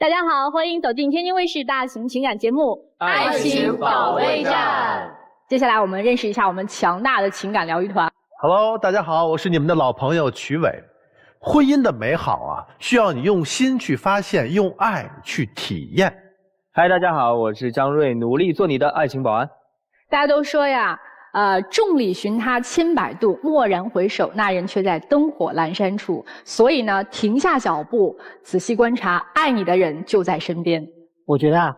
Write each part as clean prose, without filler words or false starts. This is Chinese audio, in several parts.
大家好，欢迎走进天津卫视大型情感节目《爱情保卫战》。接下来我们认识一下我们强大的情感疗愈团。Hello， 大家好，我是你们的老朋友曲伟。婚姻的美好啊，需要你用心去发现，用爱去体验。嗨，大家好，我是张瑞，努力做你的爱情保安。大家都说呀，众里寻他千百度，蓦然回首，那人却在灯火阑珊处。所以呢，停下脚步，仔细观察，爱你的人就在身边。我觉得啊，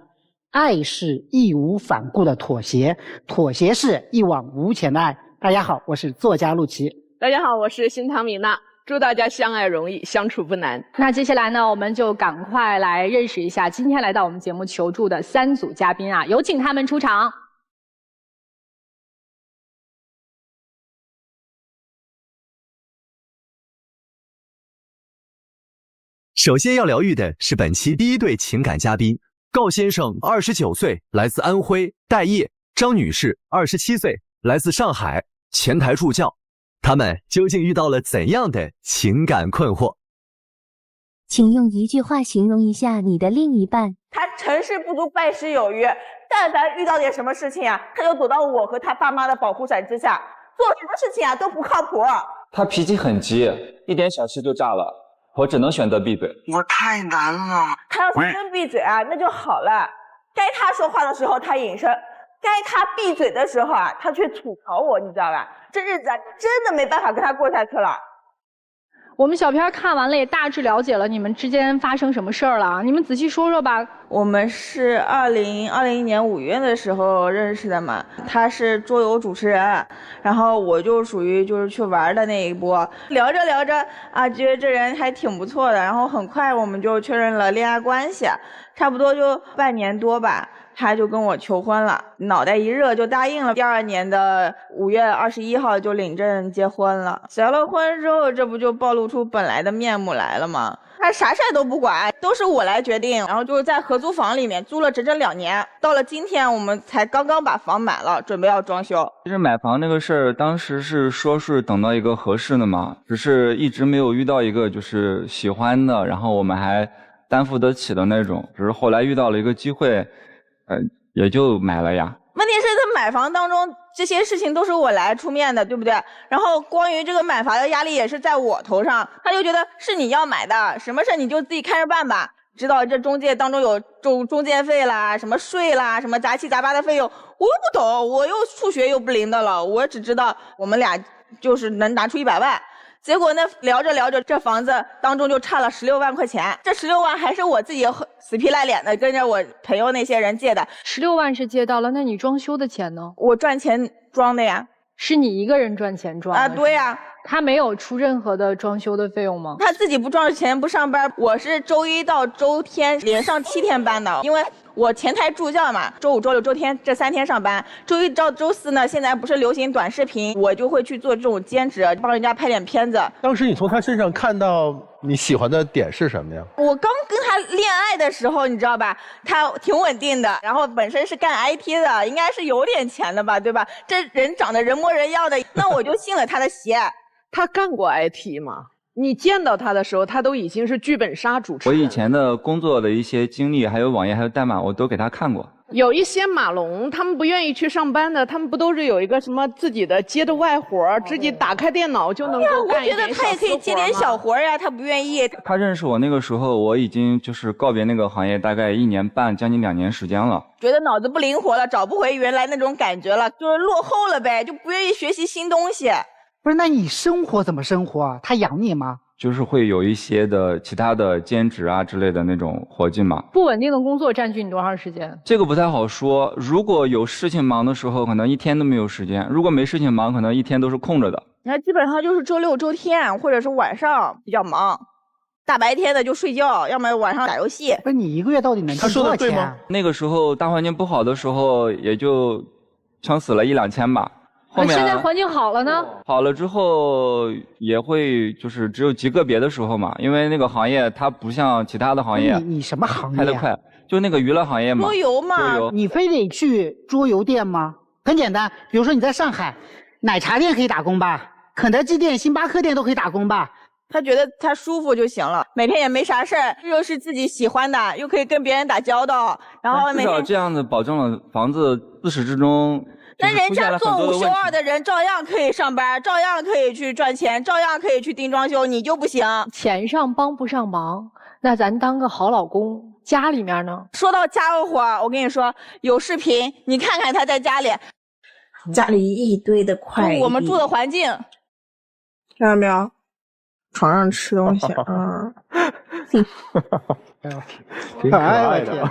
爱是义无反顾的妥协，妥协是一往无前的爱。大家好，我是作家陆琪。大家好，我是新唐米娜。祝大家相爱容易，相处不难。那接下来呢，我们就赶快来认识一下今天来到我们节目求助的3组嘉宾啊，有请他们出场。首先要疗愈的是本期第一对情感嘉宾，高先生29岁，来自安徽待业；张女士27岁，来自上海，前台助教。他们究竟遇到了怎样的情感困惑？请用一句话形容一下你的另一半。他成事不足败事有余，但凡遇到点什么事情啊，他就躲到我和他爸妈的保护伞之下，做什么事情啊都不靠谱。他脾气很急，一点小事就炸了，我只能选择闭嘴。我太难了。他要是真闭嘴啊，那就好了。该他说话的时候他隐身，该他闭嘴的时候啊，他却吐槽我，你知道吧？这日子啊，真的没办法跟他过下去了。我们小片看完了，也大致了解了你们之间发生什么事儿了啊？你们仔细说说吧。我们是2021年5月的时候认识的嘛，他是桌游主持人，然后我就属于就是去玩的那一波。聊着聊着啊，觉得这人还挺不错的，然后很快我们就确认了恋爱关系，差不多就半年多吧。他就跟我求婚了，脑袋一热就答应了。第2年的5月21号就领证结婚了。结了婚之后，这不就暴露出本来的面目来了吗？他啥事都不管，都是我来决定。然后就是在合租房里面租了整整2年，到了今天我们才刚刚把房买了，准备要装修。其实买房那个事儿，当时是说是等到一个合适的嘛，只是一直没有遇到一个就是喜欢的，然后我们还担负得起的那种。只是后来遇到了一个机会。也就买了呀。问题是在买房当中，这些事情都是我来出面的，对不对？然后关于这个买房的压力也是在我头上，他就觉得是你要买的，什么事你就自己看着办吧。知道这中介当中有中介费啦，什么税啦，什么杂七杂八的费用，我又不懂，我又数学又不灵的了，我只知道我们俩就是能拿出100万。结果呢，聊着聊着，这房子当中就差了16万块钱。这16万还是我自己死皮赖脸的跟着我朋友那些人借的。16万是借到了，那你装修的钱呢？我赚钱装的呀。是你一个人赚钱装的啊？对呀。他没有出任何的装修的费用吗？他自己不赚钱不上班。我是周1到周天连上7天班的，因为我前台助教嘛，周5、周6、周天这3天上班。周1到周4呢，现在不是流行短视频，我就会去做这种兼职，帮人家拍点片子。当时你从他身上看到你喜欢的点是什么呀？我刚跟他恋爱的时候，你知道吧，他挺稳定的，然后本身是干 IT 的，应该是有点钱的吧，对吧？这人长得人模人样的，那我就信了他的邪。他干过 IT 吗？你见到他的时候，他都已经是剧本杀主持人。我以前的工作的一些经历，还有网页，还有代码，我都给他看过。有一些码农，他们不愿意去上班的，他们不都是有一个什么自己的接的外活，自己打开电脑就能够干一点小私活吗？我觉得他也可以接点小活呀，他不愿意。他认识我那个时候，我已经就是告别那个行业大概1年半，将近2年时间了。觉得脑子不灵活了，找不回原来那种感觉了，就是落后了呗，就不愿意学习新东西。不是，那你生活怎么生活啊？他养你吗？就是会有一些的其他的兼职啊之类的那种活计嘛。不稳定的工作占据你多长时间？这个不太好说。如果有事情忙的时候，可能1天都没有时间；如果没事情忙，可能1天都是空着的。那基本上就是周6、周天，或者是晚上比较忙，大白天的就睡觉，要么晚上打游戏。不是，你一个月到底能挣多少钱啊？那个时候大环境不好的时候，也就撑死了1、2千吧。后面现在环境好了呢？好了之后也会就是只有极个别的时候嘛，因为那个行业它不像其他的行业。你什么行业？开得快，就那个娱乐行业嘛。桌游嘛。你非得去桌游店吗？很简单，比如说你在上海，奶茶店可以打工吧，肯德基店、星巴克店都可以打工吧。他觉得他舒服就行了，每天也没啥事儿，又是自己喜欢的，又可以跟别人打交道，然后每天至少这样子保证了房子自始至终。那人家做5休2的人照样可以上班，照样可以去赚钱，照样可以去盯装修，你就不行。钱上帮不上忙，那咱当个好老公，家里面呢？说到家务活，我跟你说，有视频，你看看他在家里一堆的快递，我们住的环境，看到没有？床上吃东西啊，挺可爱的。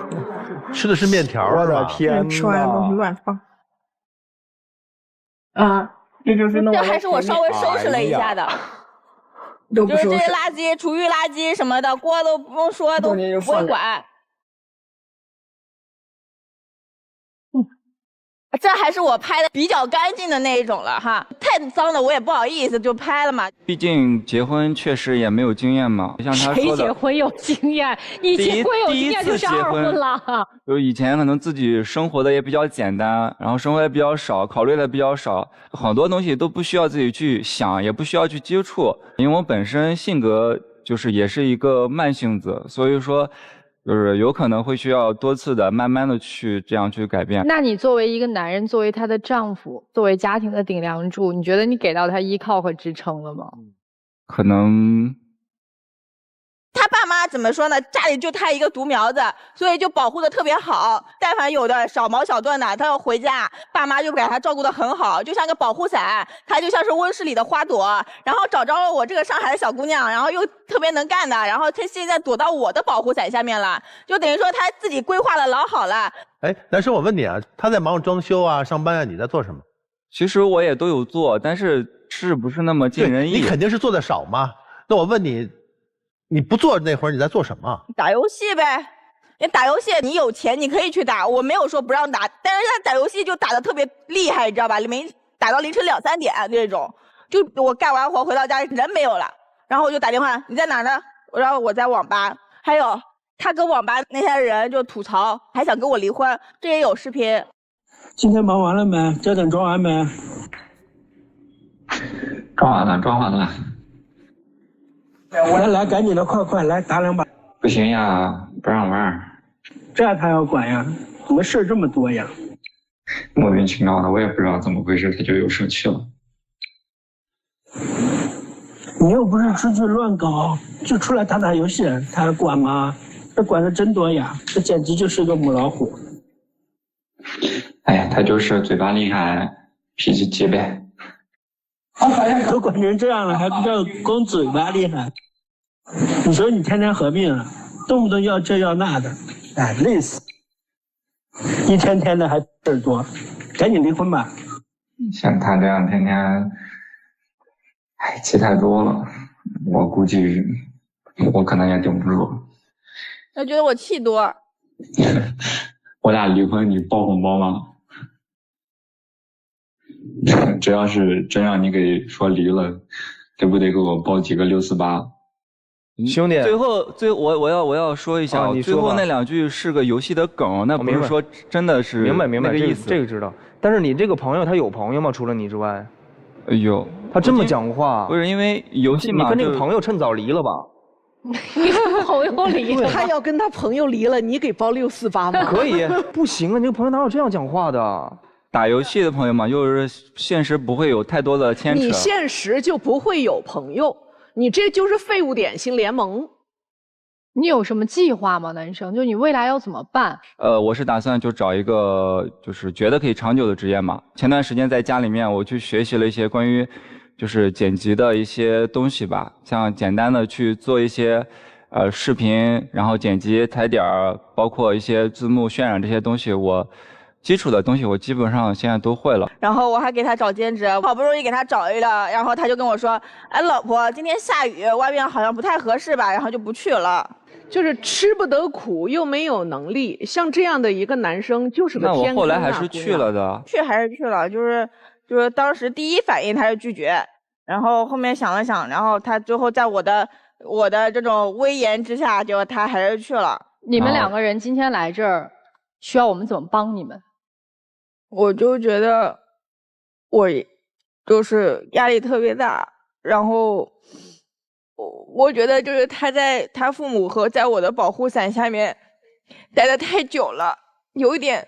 吃的是面条，我的天！吃完的东西乱放。啊，这就是这还是我稍微收拾了一下的，就是这些垃圾、厨余垃圾什么的，锅都不用说，都不会管。这还是我拍的比较干净的那一种了哈，太脏的我也不好意思就拍了嘛。毕竟结婚确实也没有经验嘛，像他说的，谁结婚有经验？你结婚有经验就是二婚了。就以前可能自己生活的也比较简单，然后生活也比较少，考虑的比较少，很多东西都不需要自己去想，也不需要去接触。因为我本身性格就是也是一个慢性子，所以说。就是有可能会需要多次的、慢慢的去这样去改变。那你作为一个男人，作为她的丈夫，作为家庭的顶梁柱，你觉得你给到她依靠和支撑了吗？可能。他爸妈怎么说呢？家里就他一个独苗子，所以就保护的特别好。但凡有的小毛小盾的，他要回家，爸妈就给他照顾的很好，就像个保护伞。他就像是温室里的花朵。然后找着了我这个上海的小姑娘，然后又特别能干的，然后他现在躲到我的保护伞下面了，就等于说他自己规划的老好了。哎，男生，我问你啊，他在忙装修啊、上班啊，你在做什么？其实我也都有做，但是不是那么尽人意。你肯定是做的少嘛。那我问你。你不做那会儿你在做什么？打游戏呗。你打游戏，你有钱你可以去打，我没有说不让打，但是他打游戏就打得特别厉害，你知道吧？打到凌晨2、3点这种，就我干完活回到家人没有了，然后我就打电话，你在哪呢？然后我在网吧。还有他跟网吧那些人就吐槽，还想跟我离婚，这也有视频。今天忙完了没？这等装完没？装完了。来，赶紧的，快来打2把。不行呀，不让玩。这他要管呀？怎么事这么多呀？莫名其妙的，我也不知道怎么回事，他就又生气了。你又不是出去乱搞，就出来打游戏，他还管吗？这管的真多呀，这简直就是个母老虎。哎呀，他就是嘴巴厉害，脾气急呗。都管成这样了，还不知道光嘴巴厉害？你说你天天合并了，动不动要这要那的，哎，累死！一天天的还事儿多，赶紧离婚吧。像他这样天天，哎，气太多了，我估计我可能也顶不住。他觉得我气多。我俩离婚，你包红包吗？只要是真让你给说离了，得不得给我包几个648？兄弟，最后我要说一下，最后那2句是个游戏的梗，那不是说真的是明白那个意思。这个知道。但是你这个朋友他有朋友吗？除了你之外？有。他这么讲话？不是因为游戏嘛？你跟这个朋友趁早离了吧？你跟朋友离了？他要跟他朋友离了，你给包648吗？可以，不行啊！你这个朋友哪有这样讲话的？打游戏的朋友嘛，就是现实不会有太多的牵扯。你现实就不会有朋友，你这就是废物点心联盟。你有什么计划吗，男生？就你未来要怎么办？我是打算就找一个就是觉得可以长久的职业嘛。前段时间在家里面，我去学习了一些关于就是剪辑的一些东西吧，像简单的去做一些视频，然后剪辑、踩点儿，包括一些字幕、渲染这些东西，基础的东西我基本上现在都会了。然后我还给他找兼职，好不容易给他找一个，然后他就跟我说：“哎，老婆，今天下雨，外面好像不太合适吧？”然后就不去了。就是吃不得苦又没有能力，像这样的一个男生就是个天坑啊。那我后来还是去了的。去还是去了，就是当时第一反应他是拒绝，然后后面想了想，然后他最后在我的这种威严之下，就他还是去了。你们2个人今天来这儿，需要我们怎么帮你们？我就觉得我就是压力特别大，然后我觉得就是他在他父母和在我的保护伞下面待得太久了，有一点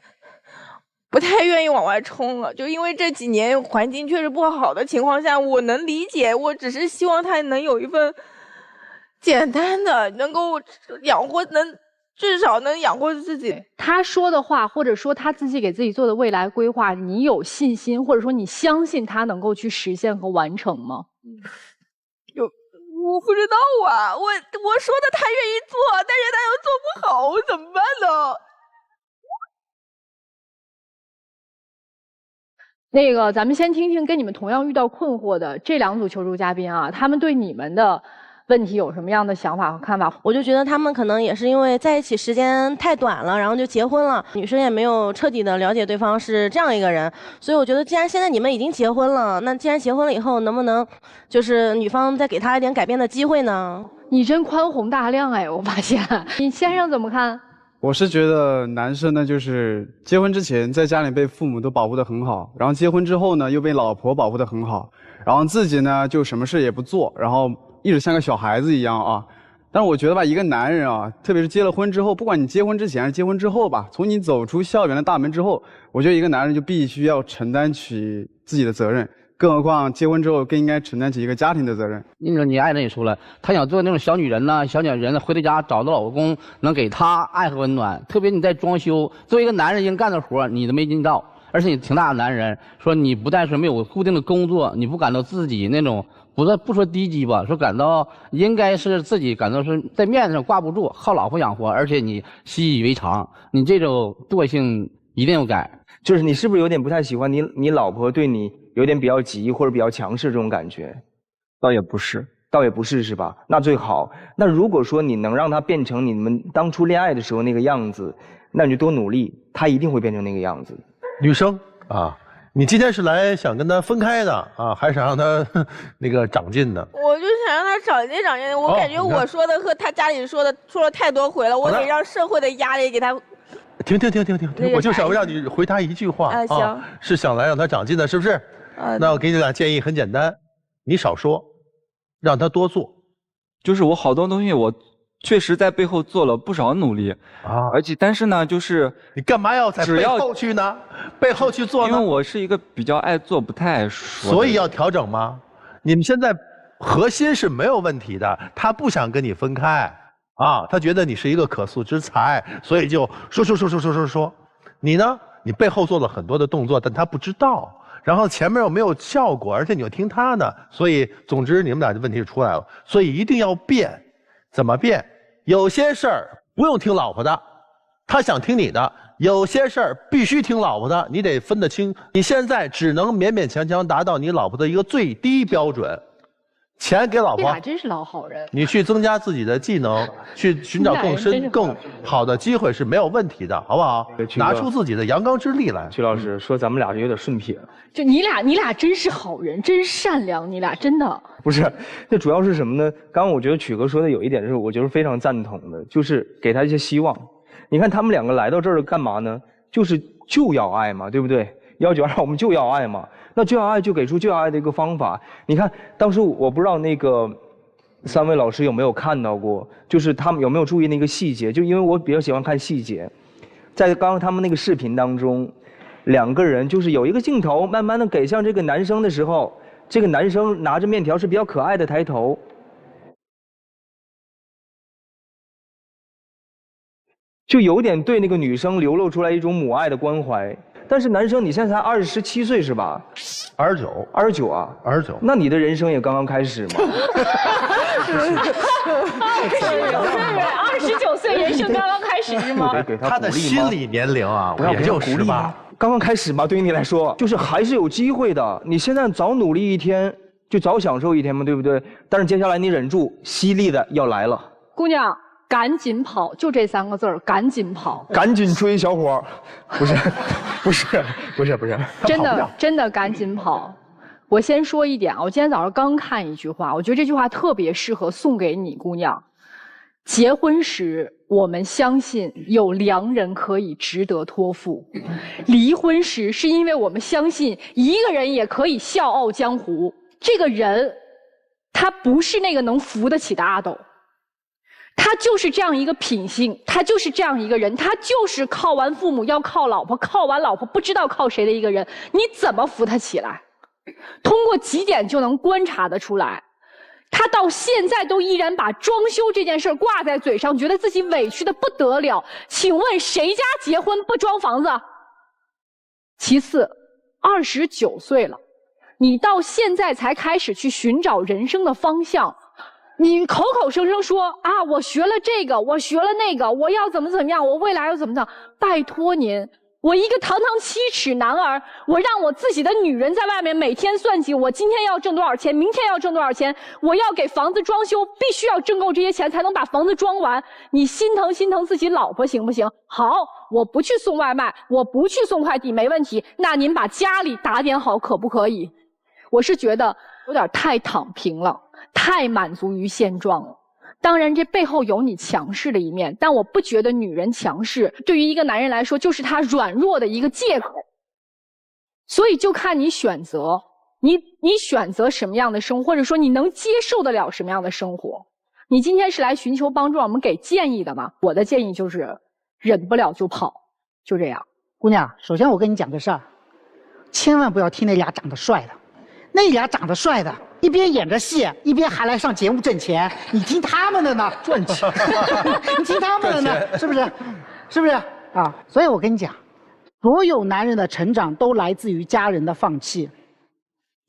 不太愿意往外冲了。就因为这几年环境确实不好的情况下，我能理解，我只是希望他能有一份简单的能够养活，至少能养活自己。他说的话，或者说他自己给自己做的未来规划，你有信心，或者说你相信他能够去实现和完成吗？我不知道啊，我说的他愿意做，但是他又做不好，我怎么办呢？那个，咱们先听听跟你们同样遇到困惑的这两组求助嘉宾啊，他们对你们的问题有什么样的想法和看法？我就觉得他们可能也是因为在一起时间太短了，然后就结婚了，女生也没有彻底的了解对方是这样一个人，所以我觉得既然现在你们已经结婚了，那既然结婚了以后，能不能就是女方再给他一点改变的机会呢？你真宽宏大量哎，我发现。你先生怎么看？我是觉得男生呢，就是结婚之前在家里被父母都保护得很好，然后结婚之后呢又被老婆保护得很好，然后自己呢就什么事也不做，然后一直像个小孩子一样啊。但是我觉得吧，一个男人啊，特别是结了婚之后，不管你结婚之前还是结婚之后吧，从你走出校园的大门之后，我觉得一个男人就必须要承担起自己的责任。更何况结婚之后更应该承担起一个家庭的责任。那种你爱人也说了，她想做那种小女人呢，小女人回到家找到老公，能给她爱和温暖。特别你在装修，作为一个男人应干的活你都没尽到，而且你挺大的男人，说你不但是没有固定的工作，你不感到自己那种不说低级吧，说感到应该是自己感到是在面子上挂不住，靠老婆养活，而且你习以为常，你这种惰性一定要改。就是你是不是有点不太喜欢你老婆对你有点比较急或者比较强势这种感觉？倒也不是是吧？那最好。那如果说你能让她变成你们当初恋爱的时候那个样子，那你就多努力，她一定会变成那个样子。女生啊，你今天是来想跟他分开的啊，还是想让他那个长进的？我就想让他长进长进。我感觉我说的和他家里说了太多回了，我得让社会的压力给他。停！我就想让你回答一句话行，是想来让他长进的，是不是？那我给你俩建议很简单，你少说，让他多做。就是我好多东西我确实在背后做了不少努力啊，而且但是呢，就是你干嘛要在背后去呢？背后去做呢？因为我是一个比较爱做不太爱说，所以要调整吗？你们现在核心是没有问题的，他不想跟你分开。他觉得你是一个可塑之才，所以就说。你呢？你背后做了很多的动作，但他不知道，然后前面又没有效果，而且你又听他的，所以总之你们俩的问题就出来了。所以一定要变，怎么变？有些事儿不用听老婆的，他想听你的；有些事儿必须听老婆的，你得分得清。你现在只能勉勉强强达到你老婆的一个最低标准。钱给老婆，这俩真是老好人。你去增加自己的技能，去寻找更好的机会是没有问题的，好不好？拿出自己的阳刚之力来。曲老师说咱们俩有点顺撇。就你俩真是好人，真善良，你俩真的。不是，这主要是什么呢？刚刚我觉得曲哥说的有一点是我觉得非常赞同的，就是给他一些希望。你看他们两个来到这儿干嘛呢？就要爱嘛，对不对？要求让我们就要爱嘛，那就要爱就给出就要爱的一个方法。你看当时我不知道那个三位老师有没有看到过，就是他们有没有注意那个细节，就因为我比较喜欢看细节，在刚刚他们那个视频当中，两个人就是有一个镜头慢慢的给向这个男生的时候，这个男生拿着面条是比较可爱的抬头，就有点对那个女生流露出来一种母爱的关怀。但是男生你现在才27岁是吧？29啊，29。那你的人生也刚刚开始吗？29岁人生刚刚开始是吗？他的心理年龄啊，也就18，刚刚开始嘛。对于你来说，就是还是有机会的。你现在早努力一天，就早享受一天嘛，对不对？但是接下来你忍住，犀利的要来了。姑娘。赶紧跑，就这3个字儿，赶紧跑，赶紧追小伙，不是，真的赶紧跑。我先说一点啊，我今天早上刚看一句话，我觉得这句话特别适合送给你姑娘。结婚时我们相信有良人可以值得托付，离婚时是因为我们相信一个人也可以笑傲江湖。这个人他不是那个能扶得起的阿斗，他就是这样一个品性，他就是这样一个人，他就是靠完父母要靠老婆，靠完老婆不知道靠谁的一个人，你怎么扶他起来？通过几点就能观察得出来。他到现在都依然把装修这件事挂在嘴上，觉得自己委屈的不得了。请问谁家结婚不装房子？其次，29岁了，你到现在才开始去寻找人生的方向，你口口声声说啊，我学了这个，我学了那个，我要怎么样，我未来要怎么样？拜托您。我一个堂堂7尺男儿，我让我自己的女人在外面每天算计，我今天要挣多少钱，明天要挣多少钱，我要给房子装修，必须要挣够这些钱才能把房子装完。你心疼自己老婆行不行？好，我不去送外卖，我不去送快递，没问题。那您把家里打点好，可不可以？我是觉得有点太躺平了，太满足于现状了。当然这背后有你强势的一面，但我不觉得女人强势对于一个男人来说就是他软弱的一个借口。所以就看你选择，你选择什么样的生活，或者说你能接受得了什么样的生活。你今天是来寻求帮助，我们给建议的嘛？我的建议就是忍不了就跑，就这样。姑娘，首先我跟你讲个事儿，千万不要听那俩长得帅的，那俩长得帅的一边演着戏，一边还来上节目挣钱，你听他们的呢？赚钱，你听他们的呢？是不是？是不是啊？所以我跟你讲，所有男人的成长都来自于家人的放弃，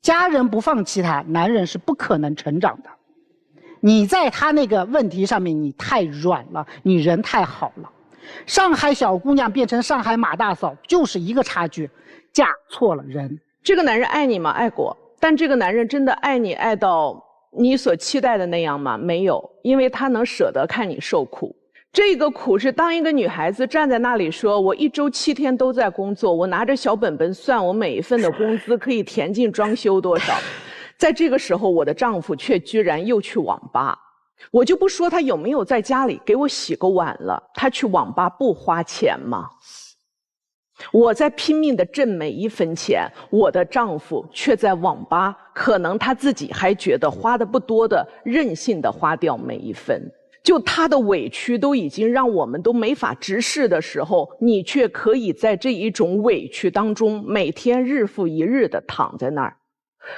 家人不放弃他，男人是不可能成长的。你在他那个问题上面，你太软了，你人太好了。上海小姑娘变成上海马大嫂，就是一个差距，嫁错了人。这个男人爱你吗？爱过。但这个男人真的爱你爱到你所期待的那样吗？没有，因为他能舍得看你受苦。这个苦是当一个女孩子站在那里说，我1周7天都在工作，我拿着小本本算我每一份的工资可以填进装修多少。在这个时候，我的丈夫却居然又去网吧。我就不说他有没有在家里给我洗个碗了，他去网吧不花钱吗？我在拼命地挣每一分钱，我的丈夫却在网吧，可能他自己还觉得花的不多的，任性地花掉每一分。就他的委屈都已经让我们都没法直视的时候，你却可以在这一种委屈当中，每天日复一日地躺在那儿。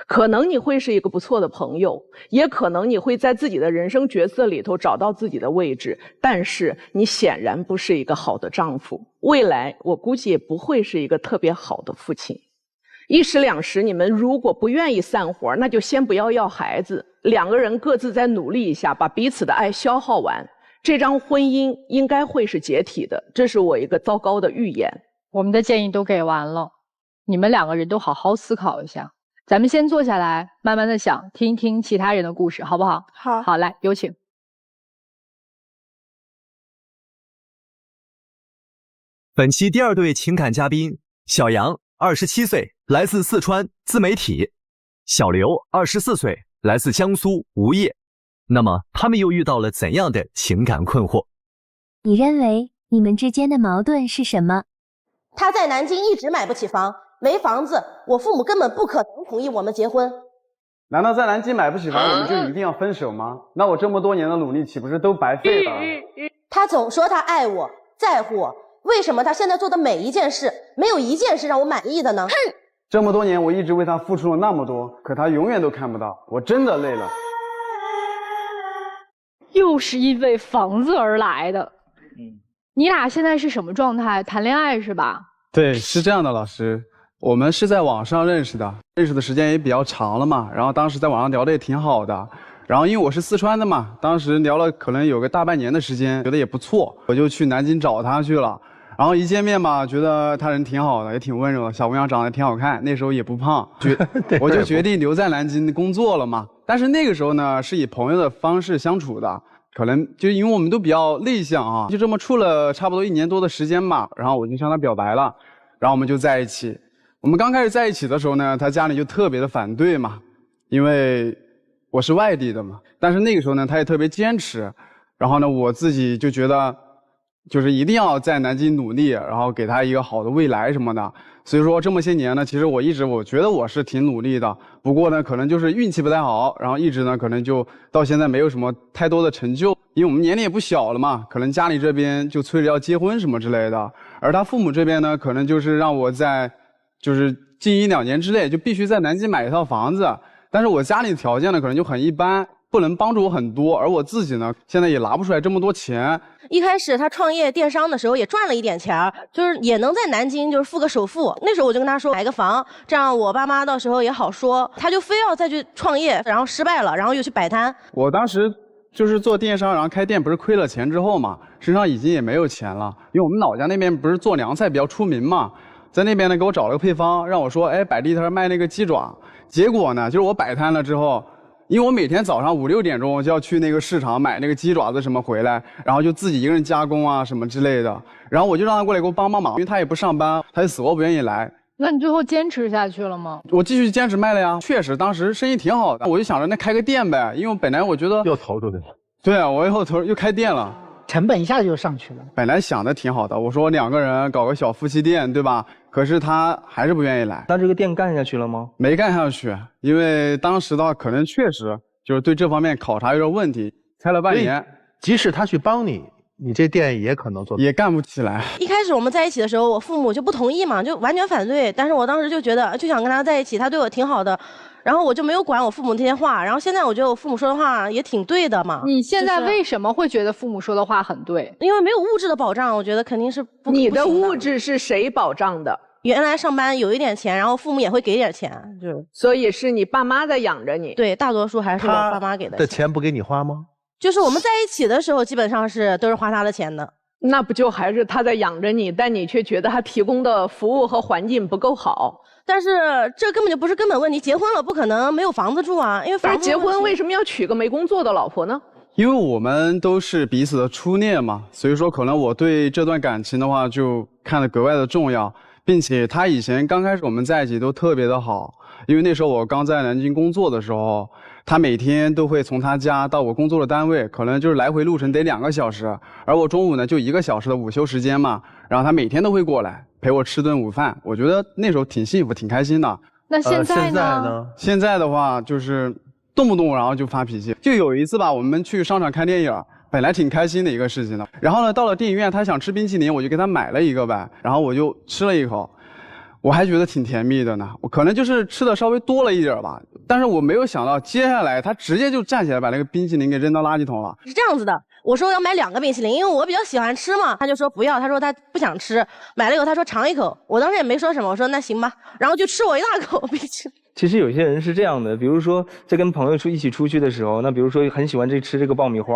可能你会是一个不错的朋友，也可能你会在自己的人生角色里头找到自己的位置，但是你显然不是一个好的丈夫，未来我估计也不会是一个特别好的父亲。一时两时你们如果不愿意散伙，那就先不要孩子，两个人各自再努力一下，把彼此的爱消耗完，这张婚姻应该会是解体的，这是我一个糟糕的预言。我们的建议都给完了，你们两个人都好好思考一下。咱们先坐下来，慢慢的想，听一听其他人的故事，好不好？好，好，来，有请。本期第2对情感嘉宾：小杨，27岁，来自四川，自媒体；小刘，24岁，来自江苏，无业。那么，他们又遇到了怎样的情感困惑？你认为你们之间的矛盾是什么？他在南京一直买不起房，没房子，我父母根本不可能同意我们结婚。难道在南京买不起房，我们就一定要分手吗？那我这么多年的努力岂不是都白费了？他总说他爱我，在乎我，为什么他现在做的每一件事，没有一件是让我满意的呢？哼！这么多年我一直为他付出了那么多，可他永远都看不到，我真的累了。又是因为房子而来的。你俩现在是什么状态？谈恋爱是吧？对，是这样的，老师，我们是在网上认识的，认识的时间也比较长了嘛，然后当时在网上聊的也挺好的，然后因为我是四川的嘛，当时聊了可能有个大半年的时间，觉得也不错，我就去南京找他去了，然后一见面吧，觉得他人挺好的，也挺温柔的，小姑娘长得挺好看，那时候也不胖，我就决定留在南京工作了嘛。但是那个时候呢，是以朋友的方式相处的，可能就因为我们都比较内向啊，就这么处了差不多1年多的时间吧，然后我就向他表白了，然后我们就在一起。我们刚开始在一起的时候呢，他家里就特别的反对嘛，因为我是外地的嘛。但是那个时候呢，他也特别坚持。然后呢，我自己就觉得就是一定要在南京努力，然后给他一个好的未来什么的。所以说这么些年呢，其实我觉得我是挺努力的，不过呢，可能就是运气不太好，然后一直呢，可能就到现在没有什么太多的成就。因为我们年龄也不小了嘛，可能家里这边就催着要结婚什么之类的，而他父母这边呢，可能就是让我在就是近1、2年之内就必须在南京买一套房子，但是我家里的条件呢，可能就很一般。不能帮助我很多，而我自己呢，现在也拿不出来这么多钱。一开始他创业电商的时候也赚了一点钱，就是也能在南京就是付个首付。那时候我就跟他说买个房，这样我爸妈到时候也好说。他就非要再去创业，然后失败了，然后又去摆摊。我当时就是做电商，然后开店，不是亏了钱之后嘛，身上已经也没有钱了。因为我们老家那边不是做凉菜比较出名嘛，在那边呢给我找了个配方，让我说，哎，摆地摊卖那个鸡爪。结果呢，就是我摆摊了之后。因为我每天早上5、6点钟就要去那个市场买那个鸡爪子什么回来，然后就自己一个人加工啊什么之类的，然后我就让他过来给我帮忙，因为他也不上班，他就死活不愿意来。那你最后坚持下去了吗？我继续坚持卖了呀，确实当时生意挺好的，我就想着那开个店呗，因为本来我觉得又投出去了。对啊，我又开店了。成本一下就上去了。本来想的挺好的，我说2个人搞个小夫妻店，对吧？可是他还是不愿意来。那这个店干下去了吗？没干下去，因为当时的话可能确实就是对这方面考察有点问题，开了半年。即使他去帮你，你这店也可能做也干不起来。一开始我们在一起的时候，我父母就不同意嘛，就完全反对。但是我当时就觉得就想跟他在一起，他对我挺好的。然后我就没有管我父母这些话，然后现在我觉得我父母说的话也挺对的嘛。你现在为什么会觉得父母说的话很对？因为没有物质的保障，我觉得肯定是不。你的物质是谁保障的？原来上班有一点钱，然后父母也会给点钱，就所以是你爸妈在养着你。对，大多数还是我爸妈给的。这钱不给你花吗？就是我们在一起的时候，基本上都是花他的钱的。那不就还是他在养着你，但你却觉得他提供的服务和环境不够好。但是这根本就不是根本问题，结婚了不可能没有房子住啊，因为房子结婚为什么要娶个没工作的老婆呢？因为我们都是彼此的初恋嘛，所以说可能我对这段感情的话就看得格外的重要，并且他以前刚开始我们在一起都特别的好，因为那时候我刚在南京工作的时候，他每天都会从他家到我工作的单位，可能就是来回路程得2个小时，而我中午呢就1个小时的午休时间嘛，然后他每天都会过来陪我吃顿午饭，我觉得那时候挺幸福挺开心的。那现在呢？现在的话就是动不动然后就发脾气。就有一次吧，我们去商场看电影，本来挺开心的一个事情的，然后呢到了电影院他想吃冰淇淋，我就给他买了一个呗，然后我就吃了一口，我还觉得挺甜蜜的呢，我可能就是吃的稍微多了一点吧，但是我没有想到接下来他直接就站起来把那个冰淇淋给扔到垃圾桶了。是这样子的，我说要买2个冰淇淋，因为我比较喜欢吃嘛，他就说不要，他说他不想吃，买了以后他说尝一口，我当时也没说什么，我说那行吧，然后就吃我一大口冰淇淋。其实有些人是这样的，比如说在跟朋友一起出去的时候，那比如说很喜欢吃这个爆米花，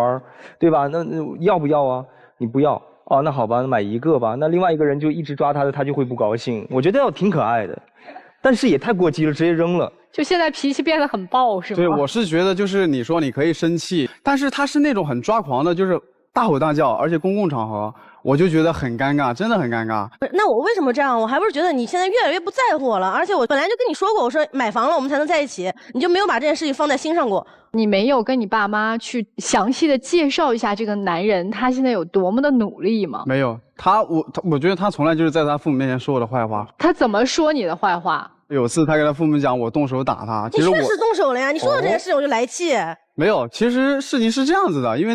对吧？那要不要啊？你不要。哦，那好吧，那买1个吧。那另外一个人就一直抓他的，他就会不高兴。我觉得挺可爱的，但是也太过激了，直接扔了。就现在脾气变得很暴，是吗？对，我是觉得就是你说你可以生气，但是他是那种很抓狂的，就是大吼大叫，而且公共场合，我就觉得很尴尬，真的很尴尬。那我为什么这样？我还不是觉得你现在越来越不在乎我了，而且我本来就跟你说过，我说买房了我们才能在一起，你就没有把这件事情放在心上过。你没有跟你爸妈去详细的介绍一下这个男人他现在有多么的努力吗？没有，我觉得他从来就是在他父母面前说我的坏话。他怎么说你的坏话？有次他跟他父母讲我动手打他，其实我你确实动手了呀！你说到这件事情我就来气。没有，其实事情是这样子的，因为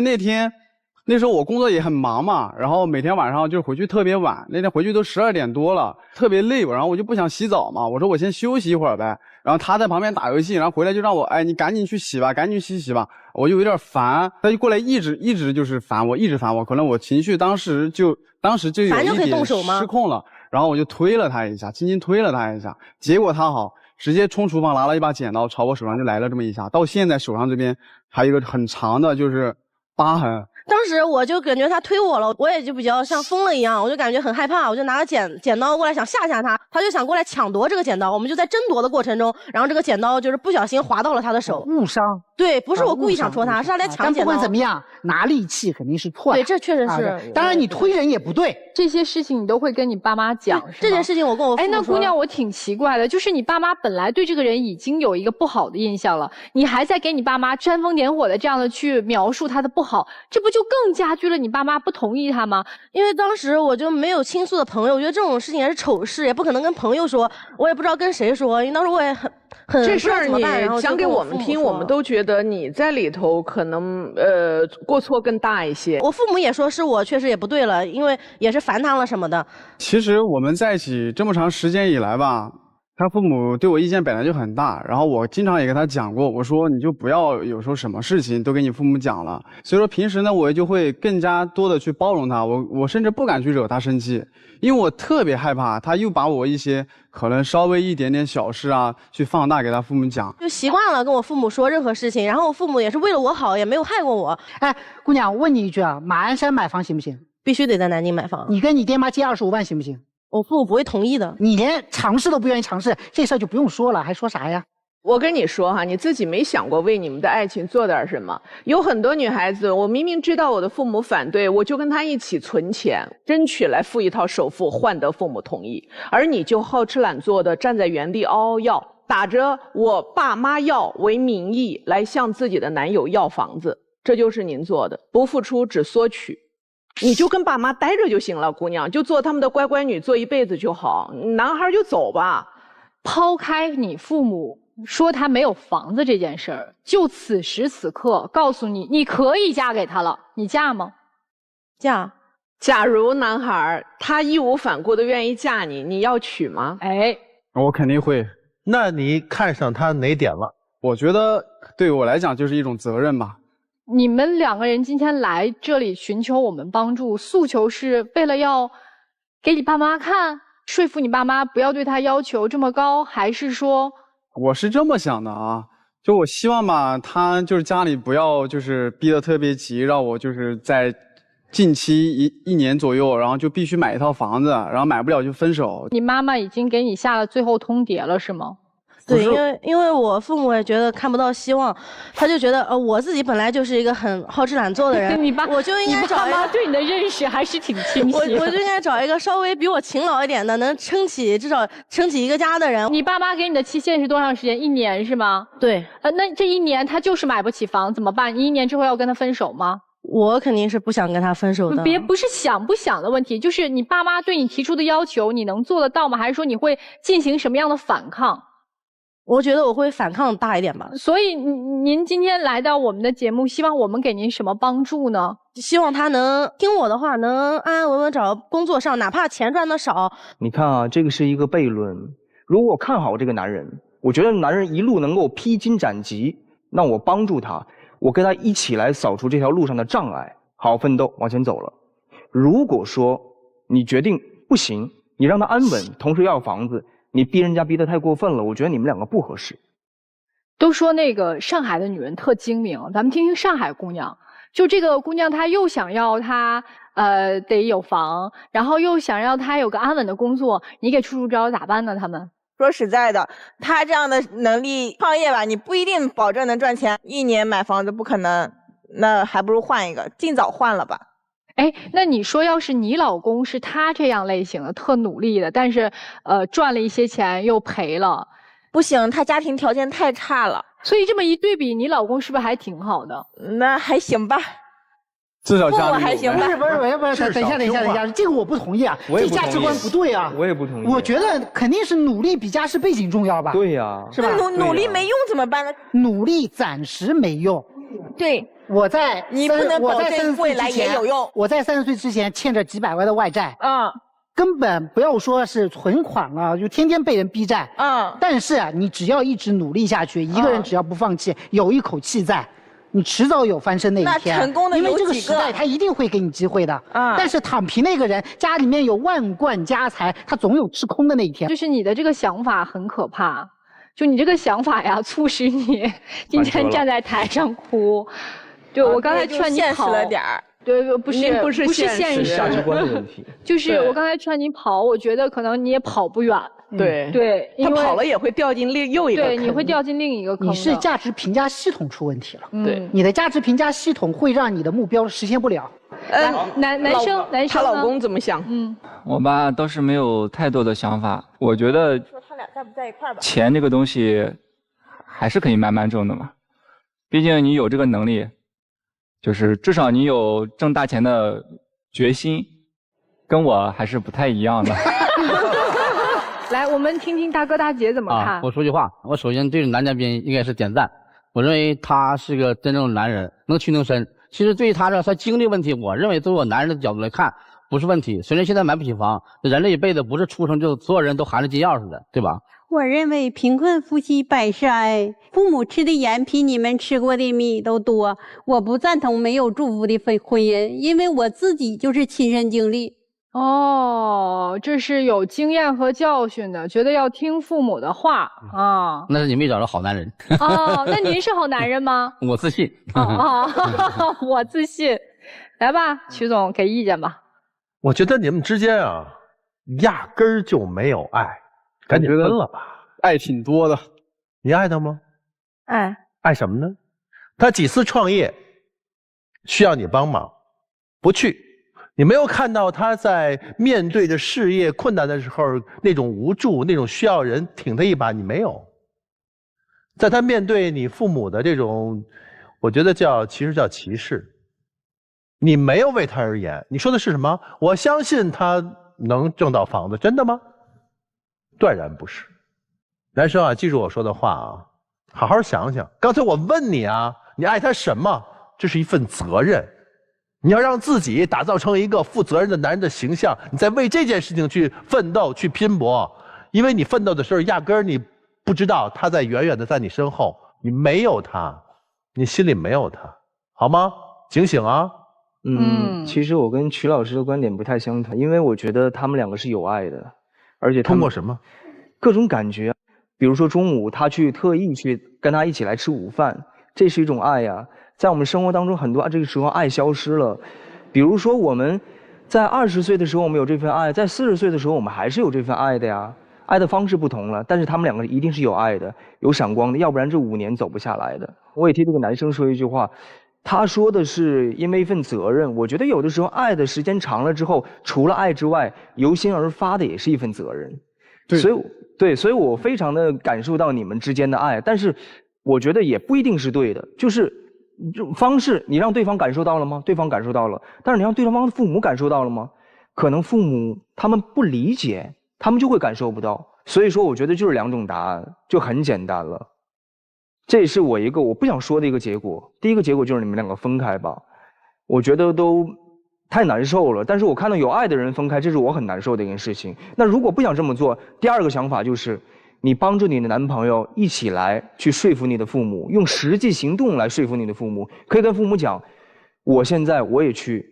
那时候我工作也很忙嘛，然后每天晚上就回去特别晚，那天回去都12点多了，特别累，然后我就不想洗澡嘛，我说我先休息一会儿呗。然后他在旁边打游戏，然后回来就让我，哎，你赶紧去洗吧，赶紧去洗吧。我就有点烦，他就过来一直就是烦我，一直烦我，可能我情绪当时就有一点失控了，然后我就推了他一下，轻轻推了他一下，结果他直接冲厨房拿了一把剪刀朝我手上就来了这么一下，到现在手上这边还有一个很长的就是疤痕。当时我就感觉他推我了，我也就比较像疯了一样，我就感觉很害怕，我就拿了剪刀过来想吓他，他就想过来抢夺这个剪刀，我们就在争夺的过程中，然后这个剪刀就是不小心划到了他的手，误伤。对，不是我故意想戳他，是他来抢剪刀。但不管怎么样，拿力气肯定是错的。对，这确实是。当然你推人也不对，这些事情你都会跟你爸妈讲，是吗？这件事情我跟我父母说。那姑娘我挺奇怪的，就是你爸妈本来对这个人已经有一个不好的印象了，你还在给你爸妈煽风点火的这样的去描述他的不好，这不就更加剧了你爸妈不同意他吗？因为当时我就没有倾诉的朋友，我觉得这种事情也是丑事，也不可能跟朋友说，我也不知道跟谁说，因为当时我也很这事儿你讲给我们听，我们都都觉得你在里头可能过错更大一些。我父母也说是我确实也不对了，因为也是烦他了什么的。其实我们在一起这么长时间以来吧，他父母对我意见本来就很大，然后我经常也跟他讲过，我说你就不要有时候什么事情都跟你父母讲了。所以说平时呢，我就会更加多的去包容他，我甚至不敢去惹他生气，因为我特别害怕他又把我一些可能稍微一点点小事啊去放大给他父母讲。就习惯了跟我父母说任何事情，然后我父母也是为了我好，也没有害过我。哎，姑娘，我问你一句啊，马鞍山买房行不行？必须得在南京买房。你跟你爹妈借25万行不行？我父母不会同意的。你连尝试都不愿意尝试，这事儿就不用说了，还说啥呀？我跟你说哈，你自己没想过为你们的爱情做点什么？有很多女孩子，我明明知道我的父母反对，我就跟他一起存钱，争取来付一套首付，换得父母同意。而你就好吃懒做的站在原地嗷嗷要，打着我爸妈要为名义来向自己的男友要房子，这就是您做的，不付出只索取。你就跟爸妈待着就行了，姑娘，就做他们的乖乖女，做一辈子就好。男孩就走吧。抛开你父母说他没有房子这件事儿，就此时此刻告诉你，你可以嫁给他了，你嫁吗？嫁。假如男孩他义无反顾的愿意嫁你，你要娶吗？哎，我肯定会。那你看上他哪点了？我觉得对我来讲就是一种责任吧。你们2个人今天来这里寻求我们帮助，诉求是为了要给你爸妈看，说服你爸妈不要对他要求这么高，还是说？我是这么想的啊，就我希望吧，他就是家里不要就是逼得特别急，让我就是在近期一年左右，然后就必须买一套房子，然后买不了就分手。你妈妈已经给你下了最后通牒了，是吗？对，因为我父母也觉得看不到希望，他就觉得我自己本来就是一个很好吃懒做的人，我就应该找一个。你爸妈对你的认识还是挺清晰的。我就应该找一个稍微比我勤劳一点的，能至少撑起一个家的人。你爸妈给你的期限是多长时间？1年是吗？对。那这1年他就是买不起房，怎么办？你1年之后要跟他分手吗？我肯定是不想跟他分手的。不是想不想的问题，就是你爸妈对你提出的要求，你能做得到吗？还是说你会进行什么样的反抗？我觉得我会反抗大一点吧。所以您今天来到我们的节目，希望我们给您什么帮助呢？希望他能听我的话，能安安稳稳找工作上，哪怕钱赚得少。你看啊，这个是一个悖论。如果我看好这个男人，我觉得男人一路能够披荆斩棘，那我帮助他，我跟他一起来扫除这条路上的障碍，好好奋斗往前走了。如果说你决定不行，你让他安稳，同时要房子，你逼人家逼得太过分了，我觉得你们2个不合适。都说那个上海的女人特精明，咱们听听上海姑娘。就这个姑娘，她又想要她得有房，然后又想要她有个安稳的工作，你给出招咋办呢？他们说实在的，她这样的能力创业吧，你不一定保证能赚钱，1年买房子不可能，那还不如换一个，尽早换了吧。哎，那你说要是你老公是他这样类型的，特努力的，但是赚了一些钱又赔了，不行，他家庭条件太差了。所以这么一对比，你老公是不是还挺好的？那还行吧，至少家里还行吧。不是，等一下，这个我不同意啊，这价值观不对啊。我也不同意。我觉得肯定是努力比家世背景重要吧？对呀，是吧？努力没用怎么办呢？努力暂时没用。对。你不能保证未来也有用。我在30岁之前欠着几百万的外债，根本不要说是存款了，就天天被人逼债，但是你只要一直努力下去，一个人只要不放弃，有一口气在，你迟早有翻身那一天。那成功的有几个？因为这个时代他一定会给你机会的。但是躺平那个人家里面有万贯家财，他总有吃空的那一天。就是你的这个想法很可怕，就你这个想法呀，促使你今天站在台上哭。对，我刚才劝你跑，现实了点儿。对，不是现实，价值观的问题。就是我刚才劝你跑，我觉得可能你也跑不远。对，他跑了也会掉进又一个坑。对，你会掉进另一个坑。你是价值评价系统出问题了。对，你的价值评价系统会让你的目标实现不了。男生，她老公怎么想？我吧倒是没有太多的想法，我觉得说他俩在不在一块儿吧？钱这个东西还是可以慢慢挣的嘛，毕竟你有这个能力。就是至少你有挣大钱的决心，跟我还是不太一样的。来，我们听听大哥大姐怎么看。我说句话，我首先对男嘉宾应该是点赞。我认为他是个真正的男人，能屈能伸。其实对于他这他经历问题，我认为从我男人的角度来看不是问题。虽然现在买不起房，人这一辈子不是出生就所有人都含着金钥匙的，对吧？我认为贫困夫妻百事哀，父母吃的盐比你们吃过的米都多。我不赞同没有祝福的婚姻，因为我自己就是亲身经历。哦，这是有经验和教训的，觉得要听父母的话啊。那是你没找着好男人。哦，那您是好男人吗？我自信。我自信。来吧，曲总给意见吧。我觉得你们之间啊，压根儿就没有爱，赶紧分了吧。爱挺多的，你爱他吗？爱。爱什么呢？他几次创业需要你帮忙，不去。你没有看到他在面对着事业困难的时候那种无助，那种需要人挺他一把，你没有。在他面对你父母的这种，我觉得其实叫歧视。你没有为他而言，你说的是什么？我相信他能挣到房子，真的吗？断然不是。男生啊，记住我说的话啊，好好想想。刚才我问你啊，你爱他什么？这是一份责任。你要让自己打造成一个负责任的男人的形象，你在为这件事情去奋斗、去拼搏。因为你奋斗的时候，压根儿你不知道他在远远的在你身后，你没有他，你心里没有他，好吗？警醒啊！其实我跟曲老师的观点不太相同，因为我觉得他们两个是有爱的，而且通过什么？各种感觉，比如说中午他特意去跟他一起来吃午饭，这是一种爱呀。在我们生活当中，很多这个时候爱消失了。比如说我们在20岁的时候我们有这份爱，在40岁的时候我们还是有这份爱的呀。爱的方式不同了，但是他们两个一定是有爱的，有闪光的，要不然这5年走不下来的。我也替这个男生说一句话，他说的是因为一份责任。我觉得有的时候爱的时间长了之后，除了爱之外，由心而发的也是一份责任。所以我非常的感受到你们之间的爱，但是我觉得也不一定是对的，就是方式你让对方感受到了吗？对方感受到了，但是你让对方的父母感受到了吗？可能父母他们不理解，他们就会感受不到。所以说我觉得就是2种答案，就很简单了。这也是我一个我不想说的一个结果。第一个结果就是你们两个分开吧，我觉得都太难受了。但是我看到有爱的人分开，这是我很难受的一件事情。那如果不想这么做，第2个想法就是你帮助你的男朋友一起来去说服你的父母，用实际行动来说服你的父母。可以跟父母讲，我现在我也去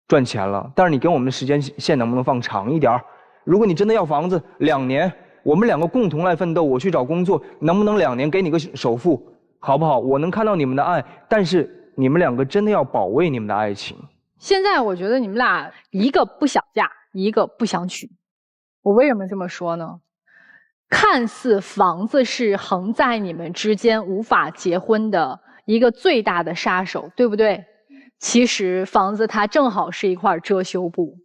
赚钱了，但是你跟我们的时间线能不能放长一点？如果你真的要房子，2年，我们2个共同来奋斗，我去找工作，能不能2年给你个首付，好不好？我能看到你们的爱，但是你们2个真的要保卫你们的爱情。现在我觉得你们俩一个不想嫁，一个不想娶。我为什么这么说呢？看似房子是横在你们之间无法结婚的一个最大的杀手，对不对？其实房子它正好是一块遮羞布。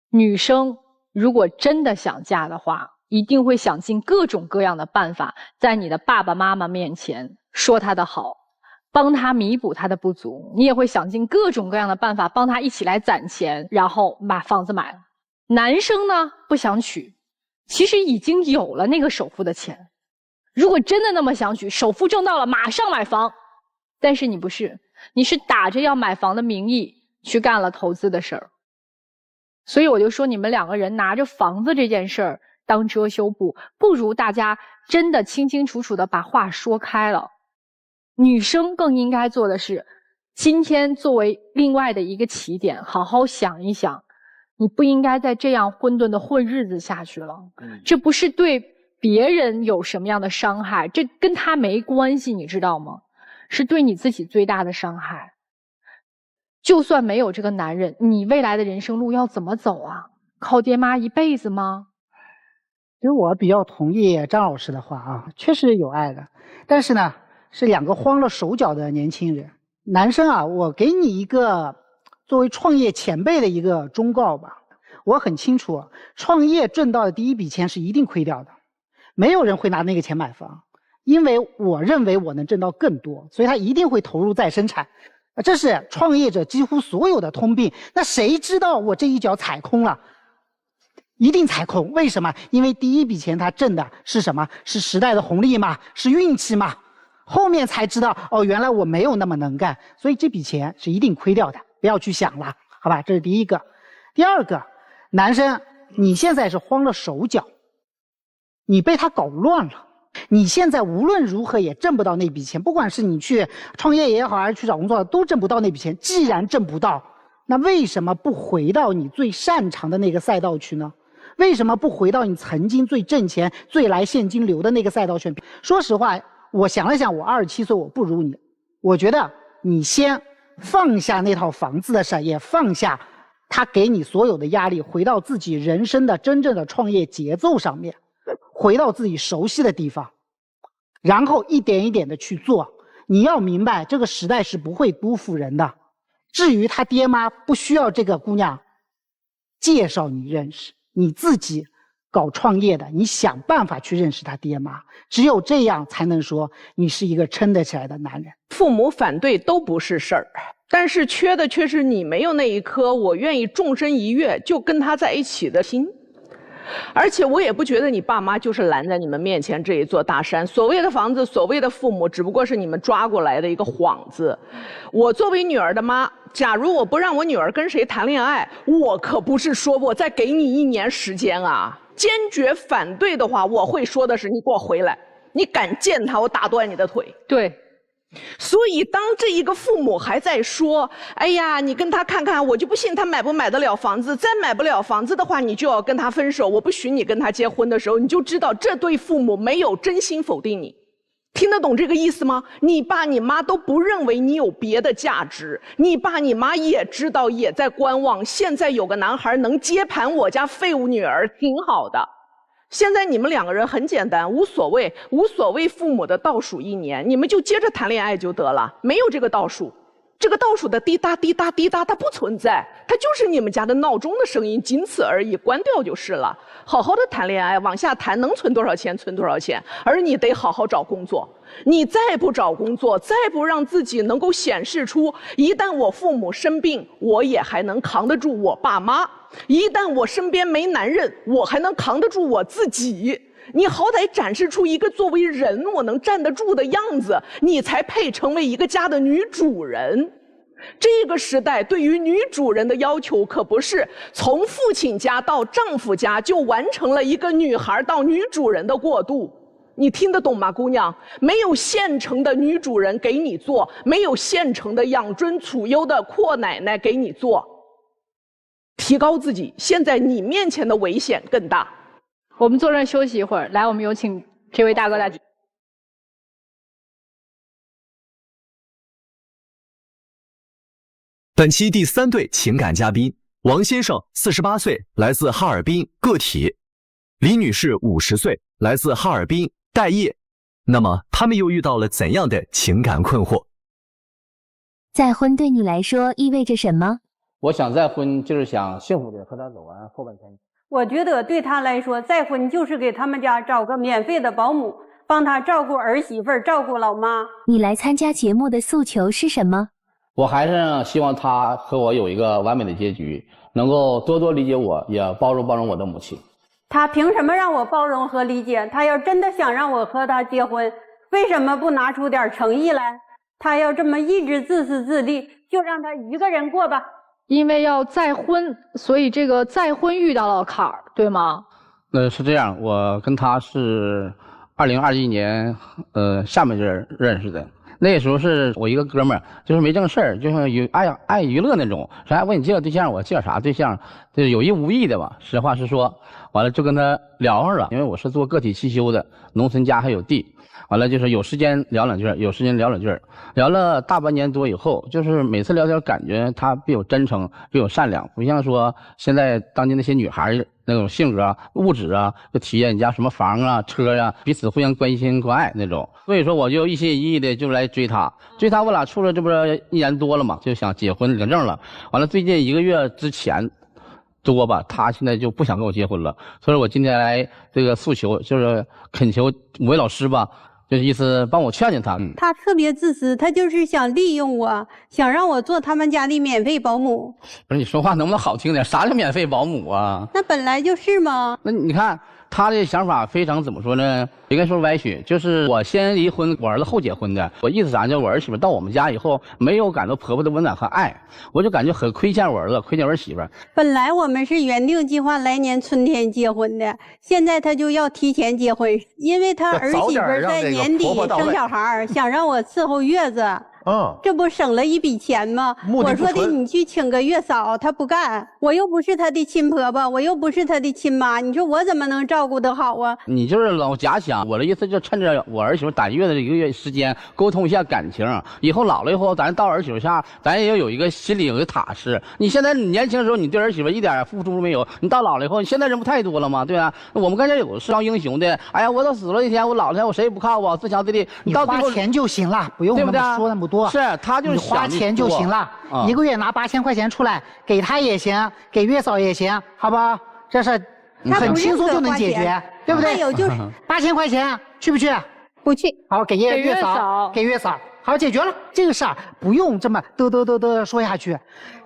女生如果真的想嫁的话，一定会想尽各种各样的办法，在你的爸爸妈妈面前说他的好，帮他弥补他的不足。你也会想尽各种各样的办法，帮他一起来攒钱，然后把房子买了。男生呢，不想娶，其实已经有了那个首付的钱。如果真的那么想娶，首付挣到了，马上买房。但是你不是，你是打着要买房的名义去干了投资的事儿。所以我就说，你们2个人拿着房子这件事儿当遮羞布，不如大家真的清清楚楚的把话说开了。女生更应该做的是，今天作为另外的一个起点，好好想一想，你不应该再这样混沌的混日子下去了。这不是对别人有什么样的伤害，这跟他没关系，你知道吗？是对你自己最大的伤害。就算没有这个男人，你未来的人生路要怎么走啊？靠爹妈一辈子吗？其实我比较同意张老师的话啊，确实有爱的，但是呢，是2个慌了手脚的年轻人。男生啊，我给你一个作为创业前辈的一个忠告吧。我很清楚，创业挣到的第一笔钱是一定亏掉的，没有人会拿那个钱买房，因为我认为我能挣到更多，所以他一定会投入再生产。这是创业者几乎所有的通病。那谁知道我这一脚踩空了？一定踩空，为什么？因为第一笔钱他挣的是什么？是时代的红利嘛，是运气嘛。后面才知道，哦，原来我没有那么能干，所以这笔钱是一定亏掉的，不要去想了，好吧？这是第一个。第二个，男生，你现在是慌了手脚，你被他搞乱了。你现在无论如何也挣不到那笔钱，不管是你去创业也好，还是去找工作，都挣不到那笔钱。既然挣不到，那为什么不回到你最擅长的那个赛道去呢？为什么不回到你曾经最挣钱、最来现金流的那个赛道去？说实话，我想了想，我27岁，我不如你。我觉得你先放下那套房子的事，也放下他给你所有的压力，回到自己人生的真正的创业节奏上面，回到自己熟悉的地方，然后一点一点的去做。你要明白，这个时代是不会辜负人的。至于他爹妈，不需要这个姑娘介绍你认识，你自己搞创业的，你想办法去认识他爹妈，只有这样才能说你是一个撑得起来的男人。父母反对都不是事儿，但是缺的却是你没有那一颗我愿意纵身一跃就跟他在一起的心。而且我也不觉得你爸妈就是拦在你们面前这一座大山，所谓的房子，所谓的父母，只不过是你们抓过来的一个幌子。我作为女儿的妈，假如我不让我女儿跟谁谈恋爱，我可不是说我再给你1年时间啊。坚决反对的话，我会说的是你给我回来，你敢见他，我打断你的腿。对。所以当这一个父母还在说，哎呀，你跟他看看，我就不信他买不买得了房子，再买不了房子的话，你就要跟他分手，我不许你跟他结婚的时候，你就知道这对父母没有真心否定你。听得懂这个意思吗？你爸你妈都不认为你有别的价值，你爸你妈也知道，也在观望。现在有个男孩能接盘我家废物女儿，挺好的。现在你们2个人很简单，无所谓父母的倒数1年，你们就接着谈恋爱就得了，没有这个倒数。这个倒数的滴答滴答滴答它不存在，它就是你们家的闹钟的声音，仅此而已，关掉就是了。好好的谈恋爱，往下谈，能存多少钱存多少钱，而你得好好找工作。你再不找工作，再不让自己能够显示出一旦我父母生病，我也还能扛得住我爸妈，一旦我身边没男人，我还能扛得住我自己。你好歹展示出一个作为人我能站得住的样子，你才配成为一个家的女主人。这个时代对于女主人的要求可不是从父亲家到丈夫家就完成了一个女孩到女主人的过渡。你听得懂吗，姑娘？没有现成的女主人给你做，没有现成的养尊处优的阔奶奶给你做。提高自己，现在你面前的危险更大。我们坐这儿休息一会儿，来，我们有请这位大哥大姐。本期第3对情感嘉宾，王先生48岁，来自哈尔滨，个体；李女士50岁，来自哈尔滨，待业。那么他们又遇到了怎样的情感困惑？再婚对你来说意味着什么？我想再婚就是想幸福的和他走完后半生。我觉得对他来说，再婚就是给他们家找个免费的保姆，帮他照顾儿媳妇儿，照顾老妈。你来参加节目的诉求是什么？我还是希望他和我有一个完美的结局，能够多多理解我，也包容我的母亲。他凭什么让我包容和理解？他要真的想让我和他结婚，为什么不拿出点诚意来？他要这么一直自私自利，就让他一个人过吧。因为要再婚，所以这个再婚遇到了坎儿，对吗？是这样，我跟他是2021年下半阵认识的。那时候是我一个哥们儿，就是没正事儿，就是爱娱乐那种。说问你介绍对象，我介绍啥对象？就是有意无意的吧。实话实说，完了就跟他聊上了。因为我是做个体汽修的，农村家还有地。完了就是有时间聊两句，有时间聊两句，聊了大半年多以后，就是每次聊天感觉他比较真诚，比较善良，不像说现在当今那些女孩那种性格啊、物质啊，就体验你家什么房啊、车呀、彼此互相关心关爱那种。所以说我就一心一意的就来追她，我俩处了这不是1年多了嘛，就想结婚领证了。完了最近1个月之前多吧，他现在就不想跟我结婚了，所以我今天来这个诉求就是恳求5位老师吧，就是意思帮我劝劝他。他特别自私，他就是想利用我，想让我做他们家的免费保姆。不是你说话能不能好听点？啥叫免费保姆啊？那本来就是嘛。那你看他的想法非常怎么说呢？应该说歪曲，就是我先离婚，我儿子后结婚的。我意思啥？叫我儿媳妇到我们家以后，没有感到婆婆的温暖和爱，我就感觉很亏欠我儿子，亏欠我儿媳妇。本来我们是原定计划来年春天结婚的，现在他就要提前结婚，因为他儿媳妇在年底生小孩，想让我伺候月子。这不省了一笔钱吗？我说的你去请个月嫂，他不干。我又不是他的亲婆婆，我又不是他的亲妈，你说我怎么能照顾得好啊？你就是老假想，我的意思就趁着我儿媳妇打月的1个月时间，沟通一下感情。以后老了以后，咱到儿媳妇家，咱也要有一个心里有个踏实。你现在你年轻的时候，你对儿媳妇一点付出都没有，你到老了以后，现在人不太多了吗？对吧？我们刚才有是当英雄的，哎呀，我都死了一天，我老了我谁也不靠我，自强自立。你花钱就行了，不用那么说那么多。是他就是。你花钱就行了，1个月拿8000块钱出来给他也行，给月嫂也行，好不好？这事很轻松就能解决，对不对？还有就是8000块钱去不去？不去。好，给月嫂，给月嫂，好，解决了这个事儿，不用这么嘚说下去。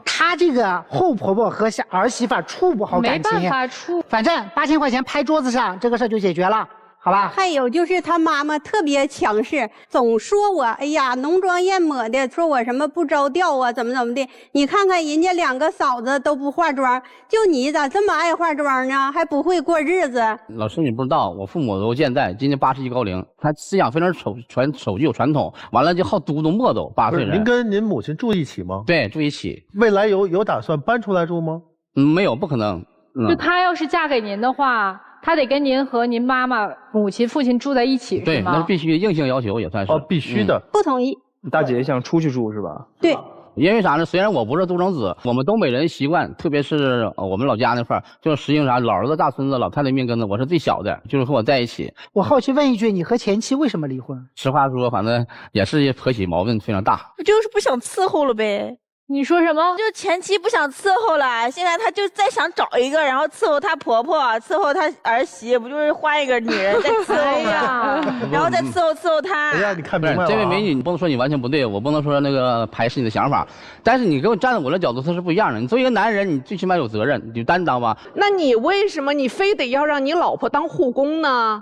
他这个后婆婆和儿媳妇处不好感情，没办法处，反正8000块钱拍桌子上，这个事儿就解决了。好吧，还有就是他妈妈特别强势，总说我，哎呀，浓妆艳抹的，说我什么不着调啊，怎么的。你看看人家2个嫂子都不化妆，就你咋这么爱化妆呢？还不会过日子。老师你不知道，我父母都健在，今年81高龄，他思想非常守旧传统，完了就好嘟嘟磨叨。8岁人。您跟您母亲住一起吗？对，住一起。未来有打算搬出来住吗？没有，不可能。就他要是嫁给您的话。他得跟您和您妈妈、母亲、父亲住在一起，对，是吗？那必须硬性要求也算是。必须的。不同意。大姐想出去住是吧？对。因为啥呢？虽然我不是独生子，我们东北人习惯，特别是我们老家那块儿，就实行啥老儿子大孙子，老太太命根子，我是最小的，就是和我在一起。我好奇问一句，你和前妻为什么离婚？实话说，反正也是婆媳矛盾非常大。就是不想伺候了呗。你说什么？就前妻不想伺候了，现在他就再想找一个，然后伺候他婆婆，伺候他儿媳，不就是换一个女人再伺候呀？然后再伺候他。哎呀，你看明白了。这位美女，你不能说你完全不对，我不能说那个排斥你的想法，但是你跟我站在我的角度，它是不一样的。你作为一个男人，你最起码有责任，你就担当吧。那你为什么你非得要让你老婆当护工呢？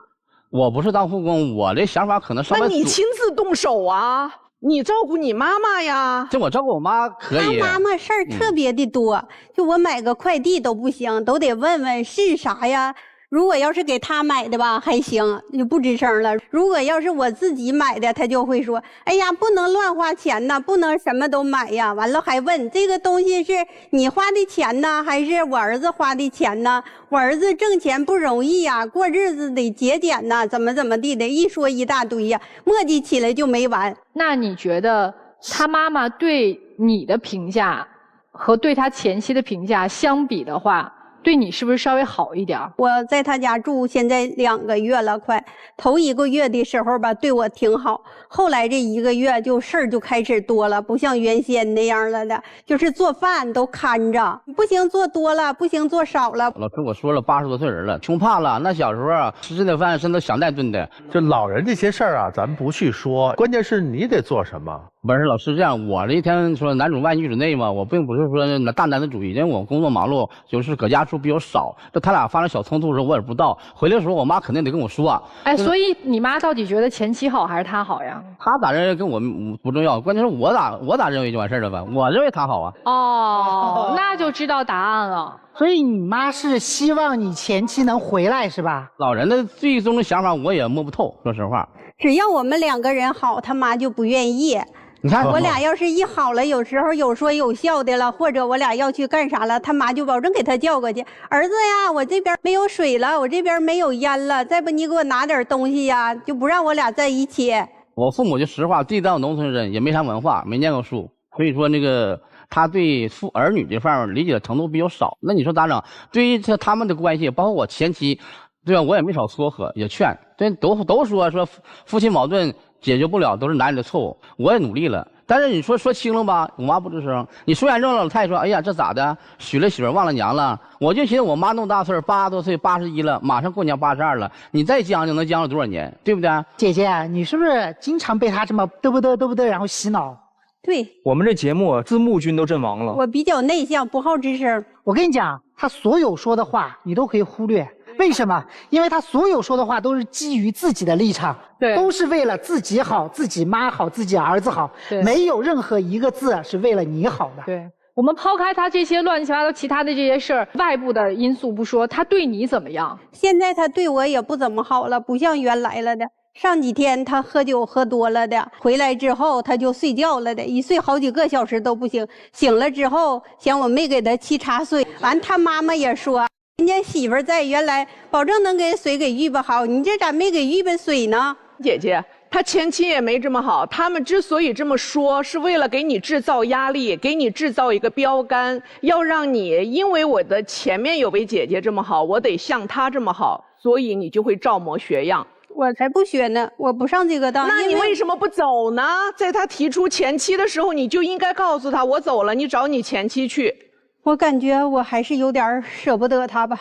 我不是当护工，我的想法可能稍微。那你亲自动手啊！你照顾你妈妈呀？这我照顾我妈可以。他妈妈事儿特别的多，就我买个快递都不行，都得问问是啥呀。如果要是给他买的吧，还行，就不吱声了。如果要是我自己买的，他就会说：“哎呀，不能乱花钱呐，不能什么都买呀。”完了还问这个东西是你花的钱呢，还是我儿子花的钱呢？我儿子挣钱不容易呀，过日子得节俭呐，怎么地的，一说一大堆呀，磨叽起来就没完。那你觉得他妈妈对你的评价和对他前妻的评价相比的话，对你是不是稍微好一点？我在他家住现在2个月了，快头1个月的时候吧，对我挺好。后来这1个月就事儿就开始多了，不像原先那样了的，就是做饭都看着，不行做多了，不行做少了。老师我说了，80多岁人了，穷怕了。那小时候啊，吃这顿饭真的想带顿的。这老人这些事儿啊，咱们不去说，关键是你得做什么。不是老师这样，我这一天说男主外女主内嘛，我并不是说大男子主义，因为我工作忙碌，就是搁家住比较少。这他俩发生小冲突的时候，我也不知道。回来的时候，我妈肯定得跟我说。哎，所以你妈到底觉得前妻好还是他好呀？他咋认为跟我不重要，关键是我咋认为就完事了呗。我认为他好啊。哦，那就知道答案了。所以你妈是希望你前妻能回来是吧？老人的最终的想法我也摸不透，说实话。只要我们2个人好，他妈就不愿意。你看我俩要是一好了，有时候有说有笑的了，或者我俩要去干啥了，他妈就保证给他叫过去。儿子呀，我这边没有水了，我这边没有烟了，再不你给我拿点东西呀，就不让我俩在一起。我父母就实话，地道农村人，也没啥文化，没念过书，所以说那个他对儿女这方面理解的程度比较少。那你说咋整？对于他们的关系，包括我前妻，对吧？我也没少撮合，也劝，对，都说夫妻矛盾解决不了，都是男人的错误。我也努力了，但是你说轻了吧，我妈不吱声。你说严重了，老太太说：“哎呀，这咋的？娶了媳妇忘了娘了。”我就寻思，我妈那么大岁80多岁，81了，马上过年82了，你再将就能将就多少年，对不对？姐姐，你是不是经常被他这么嘚不嘚，然后洗脑？对，我们这节目字幕君都阵亡了。我比较内向，不好吱声。我跟你讲，他所有说的话你都可以忽略。为什么？因为他所有说的话都是基于自己的立场，对，都是为了自己好、自己妈好、自己儿子好，没有任何一个字是为了你好的。对，我们抛开他这些乱七八糟其他的这些事儿，外部的因素不说，他对你怎么样？现在他对我也不怎么好了，不像原来了的。上几天他喝酒喝多了的，回来之后他就睡觉了的，一睡好几个小时都不醒。醒了之后，嫌我没给他沏茶水，完他妈妈也说。人家媳妇在，原来保证能给水给预备好，你这咋没给预备水呢？姐姐，他前妻也没这么好，他们之所以这么说，是为了给你制造压力，给你制造一个标杆，要让你因为我的前面有位姐姐这么好，我得像她这么好，所以你就会照模学样。我才不学呢，我不上这个当。那你为什么不走呢？在他提出前妻的时候，你就应该告诉他，我走了，你找你前妻去。我感觉我还是有点舍不得他吧。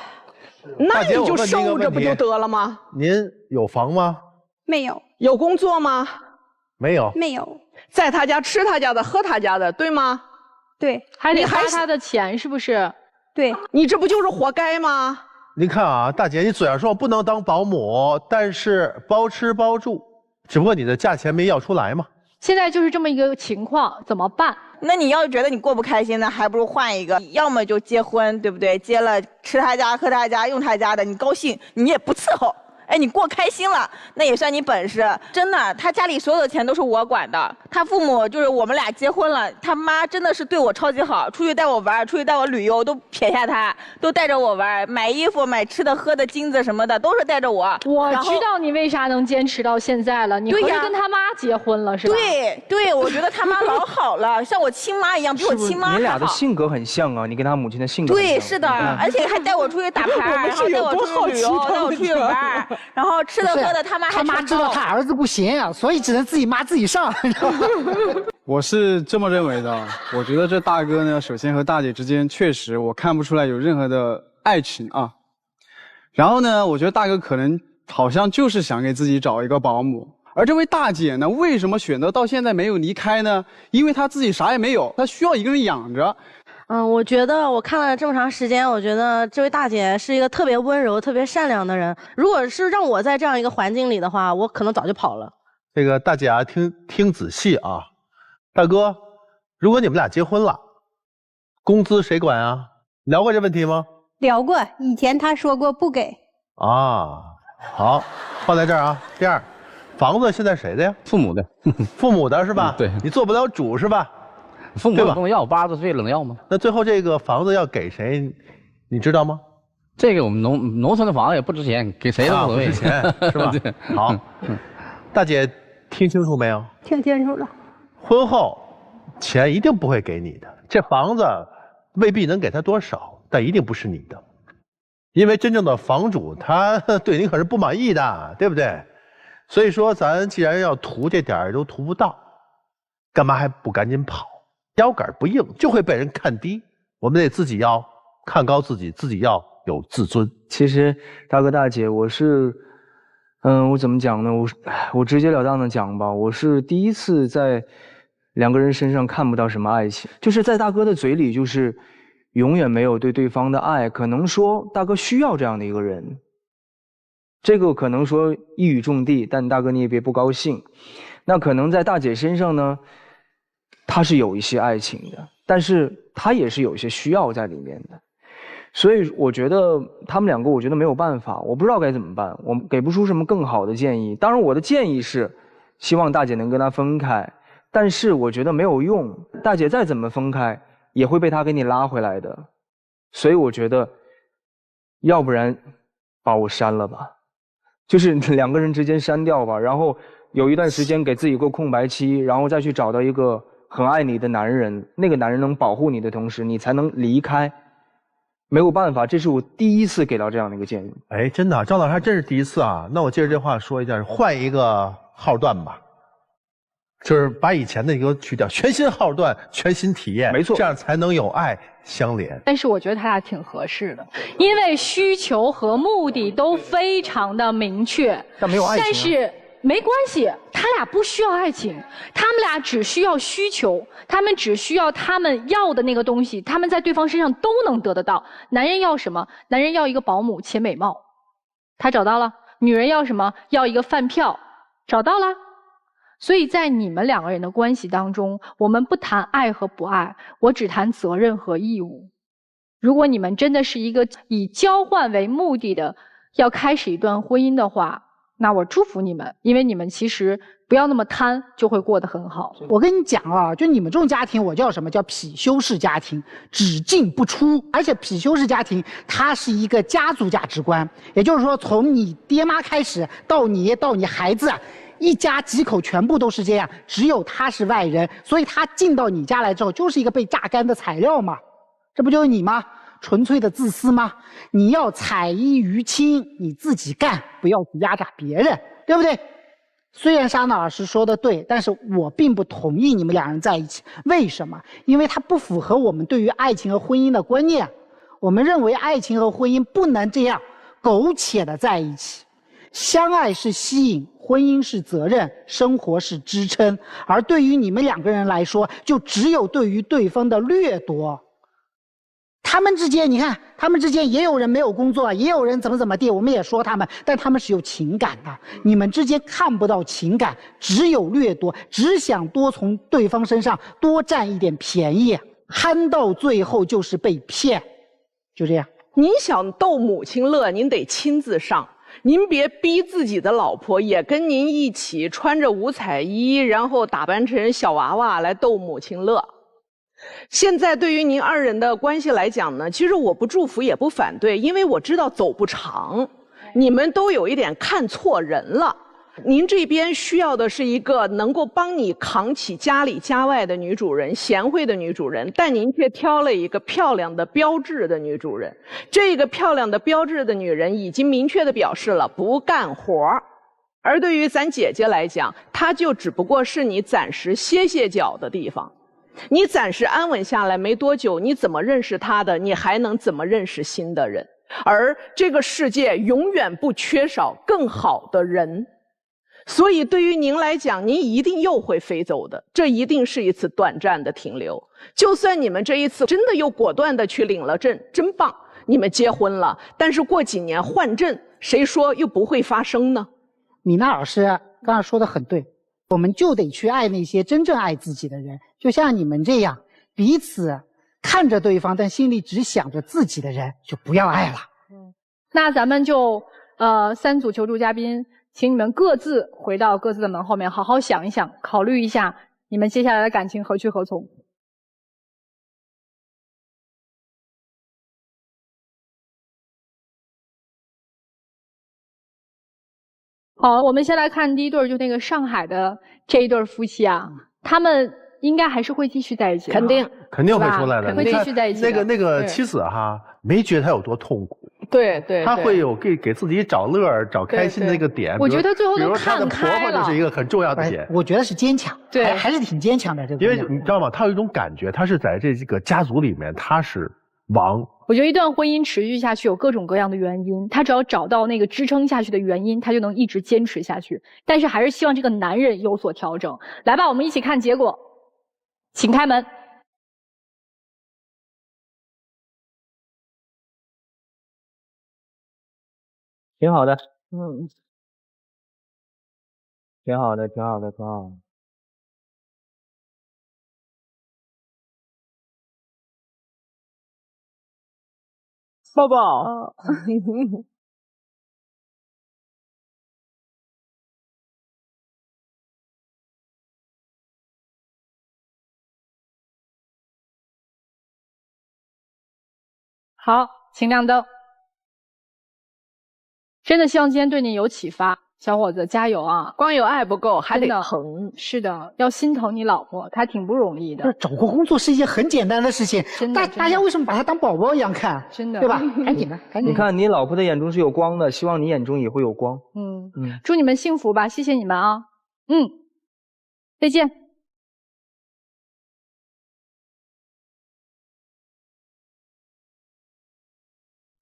那你就受着不就得了吗？您有房吗？没有。有工作吗？没有。没有。在他家吃他家的，喝他家的，对吗？对。还得花他的钱，是不是？对。你这不就是活该吗？您看啊，大姐，你嘴上说不能当保姆，但是包吃包住，只不过你的价钱没要出来嘛。现在就是这么一个情况，怎么办？那你要是觉得你过不开心呢，还不如换一个，要么就结婚，对不对？结了吃他家、喝他家、用他家的，你高兴，你也不伺候。哎，你过开心了，那也算你本事。真的，他家里所有的钱都是我管的。他父母就是我们俩结婚了，他妈真的是对我超级好，出去带我玩，出去带我旅游都撇下他，都带着我玩，买衣服、买吃的、喝的、金子什么的都是带着我。我知道你为啥能坚持到现在了，你回去跟他妈结婚了是吧？对，我觉得他妈老好了，像我亲妈一样，比我亲妈还好。你俩的性格很像啊，你跟他母亲的性格很像。对，是的，而且还带我出去打牌，然后带我出去旅游，带我出去玩。然后吃的喝的他妈还他妈知道他儿子不行，所以只能自己妈自己上，你知道吗？我是这么认为的，我觉得这大哥呢，首先和大姐之间确实我看不出来有任何的爱情啊。然后呢，我觉得大哥可能好像就是想给自己找一个保姆，而这位大姐呢，为什么选择到现在没有离开呢？因为她自己啥也没有，她需要一个人养着。我觉得我看了这么长时间，我觉得这位大姐是一个特别温柔、特别善良的人。如果是让我在这样一个环境里的话，我可能早就跑了。这个大姐啊，听仔细啊，大哥，如果你们俩结婚了，工资谁管啊？聊过这问题吗？聊过，以前他说过不给。啊，好，放在这儿啊。第二，房子现在谁的呀？父母的。父母的是吧？对，你做不了主是吧？父母不能要，80多岁了能要吗？那最后这个房子要给谁，你知道吗？这个我们农村的房子也不值钱，给谁都无所谓。不值钱是吧？好，大姐听清楚没有？听清楚了。婚后钱一定不会给你的，这房子未必能给他多少，但一定不是你的，因为真正的房主他对你可是不满意的，对不对？所以说咱既然要图这点儿都图不到，干嘛还不赶紧跑？腰杆不硬就会被人看低，我们得自己要看高自己，自己要有自尊。其实大哥大姐，我是，我怎么讲呢？我直截了当的讲吧，我是第一次在两个人身上看不到什么爱情，就是在大哥的嘴里，就是永远没有对对方的爱。可能说大哥需要这样的一个人，这个可能说一语中的，但大哥你也别不高兴。那可能在大姐身上呢，她是有一些爱情的，但是她也是有一些需要在里面的。所以我觉得他们两个，我觉得没有办法，我不知道该怎么办，我给不出什么更好的建议。当然我的建议是希望大姐能跟他分开，但是我觉得没有用，大姐再怎么分开也会被他给你拉回来的。所以我觉得要不然把我删了吧，就是两个人之间删掉吧，然后有一段时间给自己一个空白期，然后再去找到一个很爱你的男人，那个男人能保护你的同时你才能离开。没有办法，这是我第一次给到这样的一个建议。哎，真的，张老师还真是第一次啊。那我接着这话说一下，换一个号段吧。就是把以前的给我去掉，全新号段，全新体验，没错，这样才能有爱相连。但是我觉得他俩挺合适的，因为需求和目的都非常的明确。但没有爱情、啊。但是没关系，他俩不需要爱情，他们俩只需要需求，他们只需要他们要的那个东西，他们在对方身上都能得得到。男人要什么？男人要一个保姆且美貌，他找到了。女人要什么？要一个饭票，找到了。所以在你们两个人的关系当中，我们不谈爱和不爱，我只谈责任和义务。如果你们真的是一个以交换为目的的要开始一段婚姻的话，那我祝福你们，因为你们其实不要那么贪，就会过得很好。我跟你讲啊，就你们这种家庭，我叫什么？叫貔貅式家庭，只进不出。而且貔貅式家庭，它是一个家族价值观，也就是说，从你爹妈开始到你孩子。一家几口全部都是这样，只有他是外人，所以他进到你家来之后，就是一个被榨干的材料嘛。这不就是你吗？纯粹的自私吗？你要采衣娱亲，你自己干，不要去压榨别人，对不对？虽然莎娜老师说的对，但是我并不同意你们两人在一起。为什么？因为它不符合我们对于爱情和婚姻的观念。我们认为爱情和婚姻不能这样苟且的在一起。相爱是吸引，婚姻是责任，生活是支撑。而对于你们两个人来说，就只有对于对方的掠夺。他们之间，你看，他们之间也有人没有工作，也有人怎么地，我们也说他们，但他们是有情感的。你们之间看不到情感，只有掠夺，只想多从对方身上多占一点便宜，憨到最后就是被骗，就这样。您想逗母亲乐，您得亲自上。您别逼自己的老婆也跟您一起穿着五彩衣，然后打扮成小娃娃来逗母亲乐。现在对于您二人的关系来讲呢，其实我不祝福也不反对，因为我知道走不长，你们都有一点看错人了。您这边需要的是一个能够帮你扛起家里家外的女主人，贤惠的女主人，但您却挑了一个漂亮的标致的女主人。这个漂亮的标致的女人已经明确地表示了不干活，而对于咱姐姐来讲，她就只不过是你暂时歇歇脚的地方。你暂时安稳下来没多久，你怎么认识她的，你还能怎么认识新的人？而这个世界永远不缺少更好的人。所以对于您来讲，您一定又会飞走的，这一定是一次短暂的停留。就算你们这一次真的又果断的去领了证，真棒，你们结婚了，但是过几年换证，谁说又不会发生呢？米娜老师刚才说的很对，我们就得去爱那些真正爱自己的人，就像你们这样彼此看着对方但心里只想着自己的人，就不要爱了。那咱们就三组求助嘉宾，请你们各自回到各自的门后面，好好想一想，考虑一下你们接下来的感情何去何从。好，我们先来看第一对，就那个上海的这一对夫妻啊，他们应该还是会继续在一起的，肯定会出来的，会继续在一起的。那个妻子哈，没觉得他有多痛苦。对对，他会有给自己找乐找开心的那个点。我觉得最后都看开了。比如她的婆婆就是一个很重要的点。我觉得是坚强，对，还是挺坚强的。这个因为你知道吗？他有一种感觉，他是在这个家族里面，他是王。我觉得一段婚姻持续下去有各种各样的原因，他只要找到那个支撑下去的原因，他就能一直坚持下去。但是还是希望这个男人有所调整。来吧，我们一起看结果，请开门。挺好的，挺好的，挺好的，挺好的。抱抱。好，请亮灯。真的希望今天对你有启发，小伙子加油啊！光有爱不够，还得疼。是的，要心疼你老婆，她挺不容易的。不是找个工作是一件很简单的事情，大家为什么把她当宝宝一样看？真的，对吧？赶紧的，赶紧的。你看，你老婆的眼中是有光的，希望你眼中也会有光。祝你们幸福吧，谢谢你们啊。再见。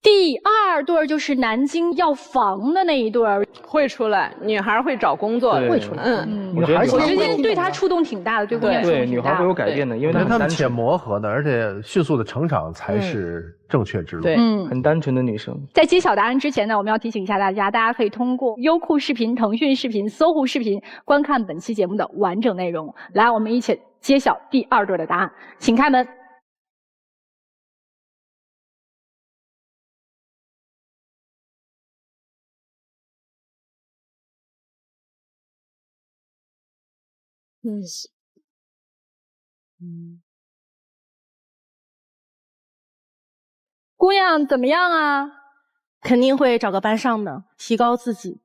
第二对儿就是南京要房的那一对儿，会出来，女孩会找工作，对会出来。我觉得我觉得对她触动挺大的，对姑娘触动挺大的。对，女孩会有改变的，因为他们且磨合的，而且迅速的成长才是正确之路。对，很单纯的女生。在揭晓答案之前呢，我们要提醒一下大家，大家可以通过优酷视频、腾讯视频、搜狐视频观看本期节目的完整内容。来，我们一起揭晓第二对的答案，请开门。姑娘怎么样啊？肯定会找个班上的，提高自己。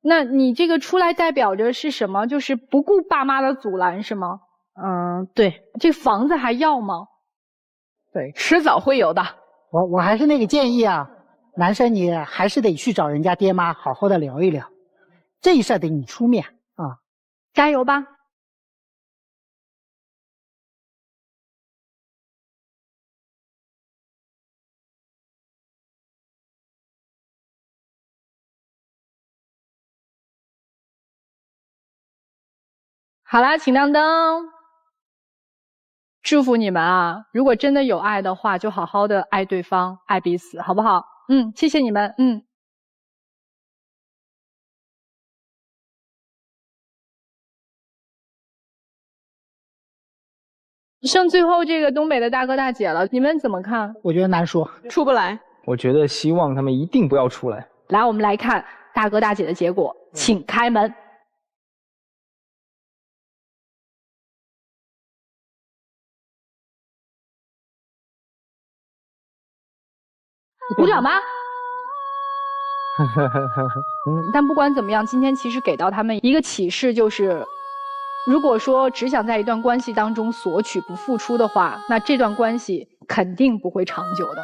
那你这个出来代表着是什么？就是不顾爸妈的阻拦是吗？对。这房子还要吗？对，迟早会有的。我还是那个建议啊，男生你还是得去找人家爹妈好好的聊一聊，这事儿得你出面啊，加油吧。好啦，请亮灯。祝福你们啊！如果真的有爱的话，就好好的爱对方，爱彼此，好不好？谢谢你们。剩最后这个东北的大哥大姐了，你们怎么看？我觉得难说，出不来。我觉得希望他们一定不要出来。来，我们来看大哥大姐的结果，请开门。鼓掌吧。但不管怎么样，今天其实给到他们一个启示，就是如果说只想在一段关系当中索取不付出的话，那这段关系肯定不会长久的。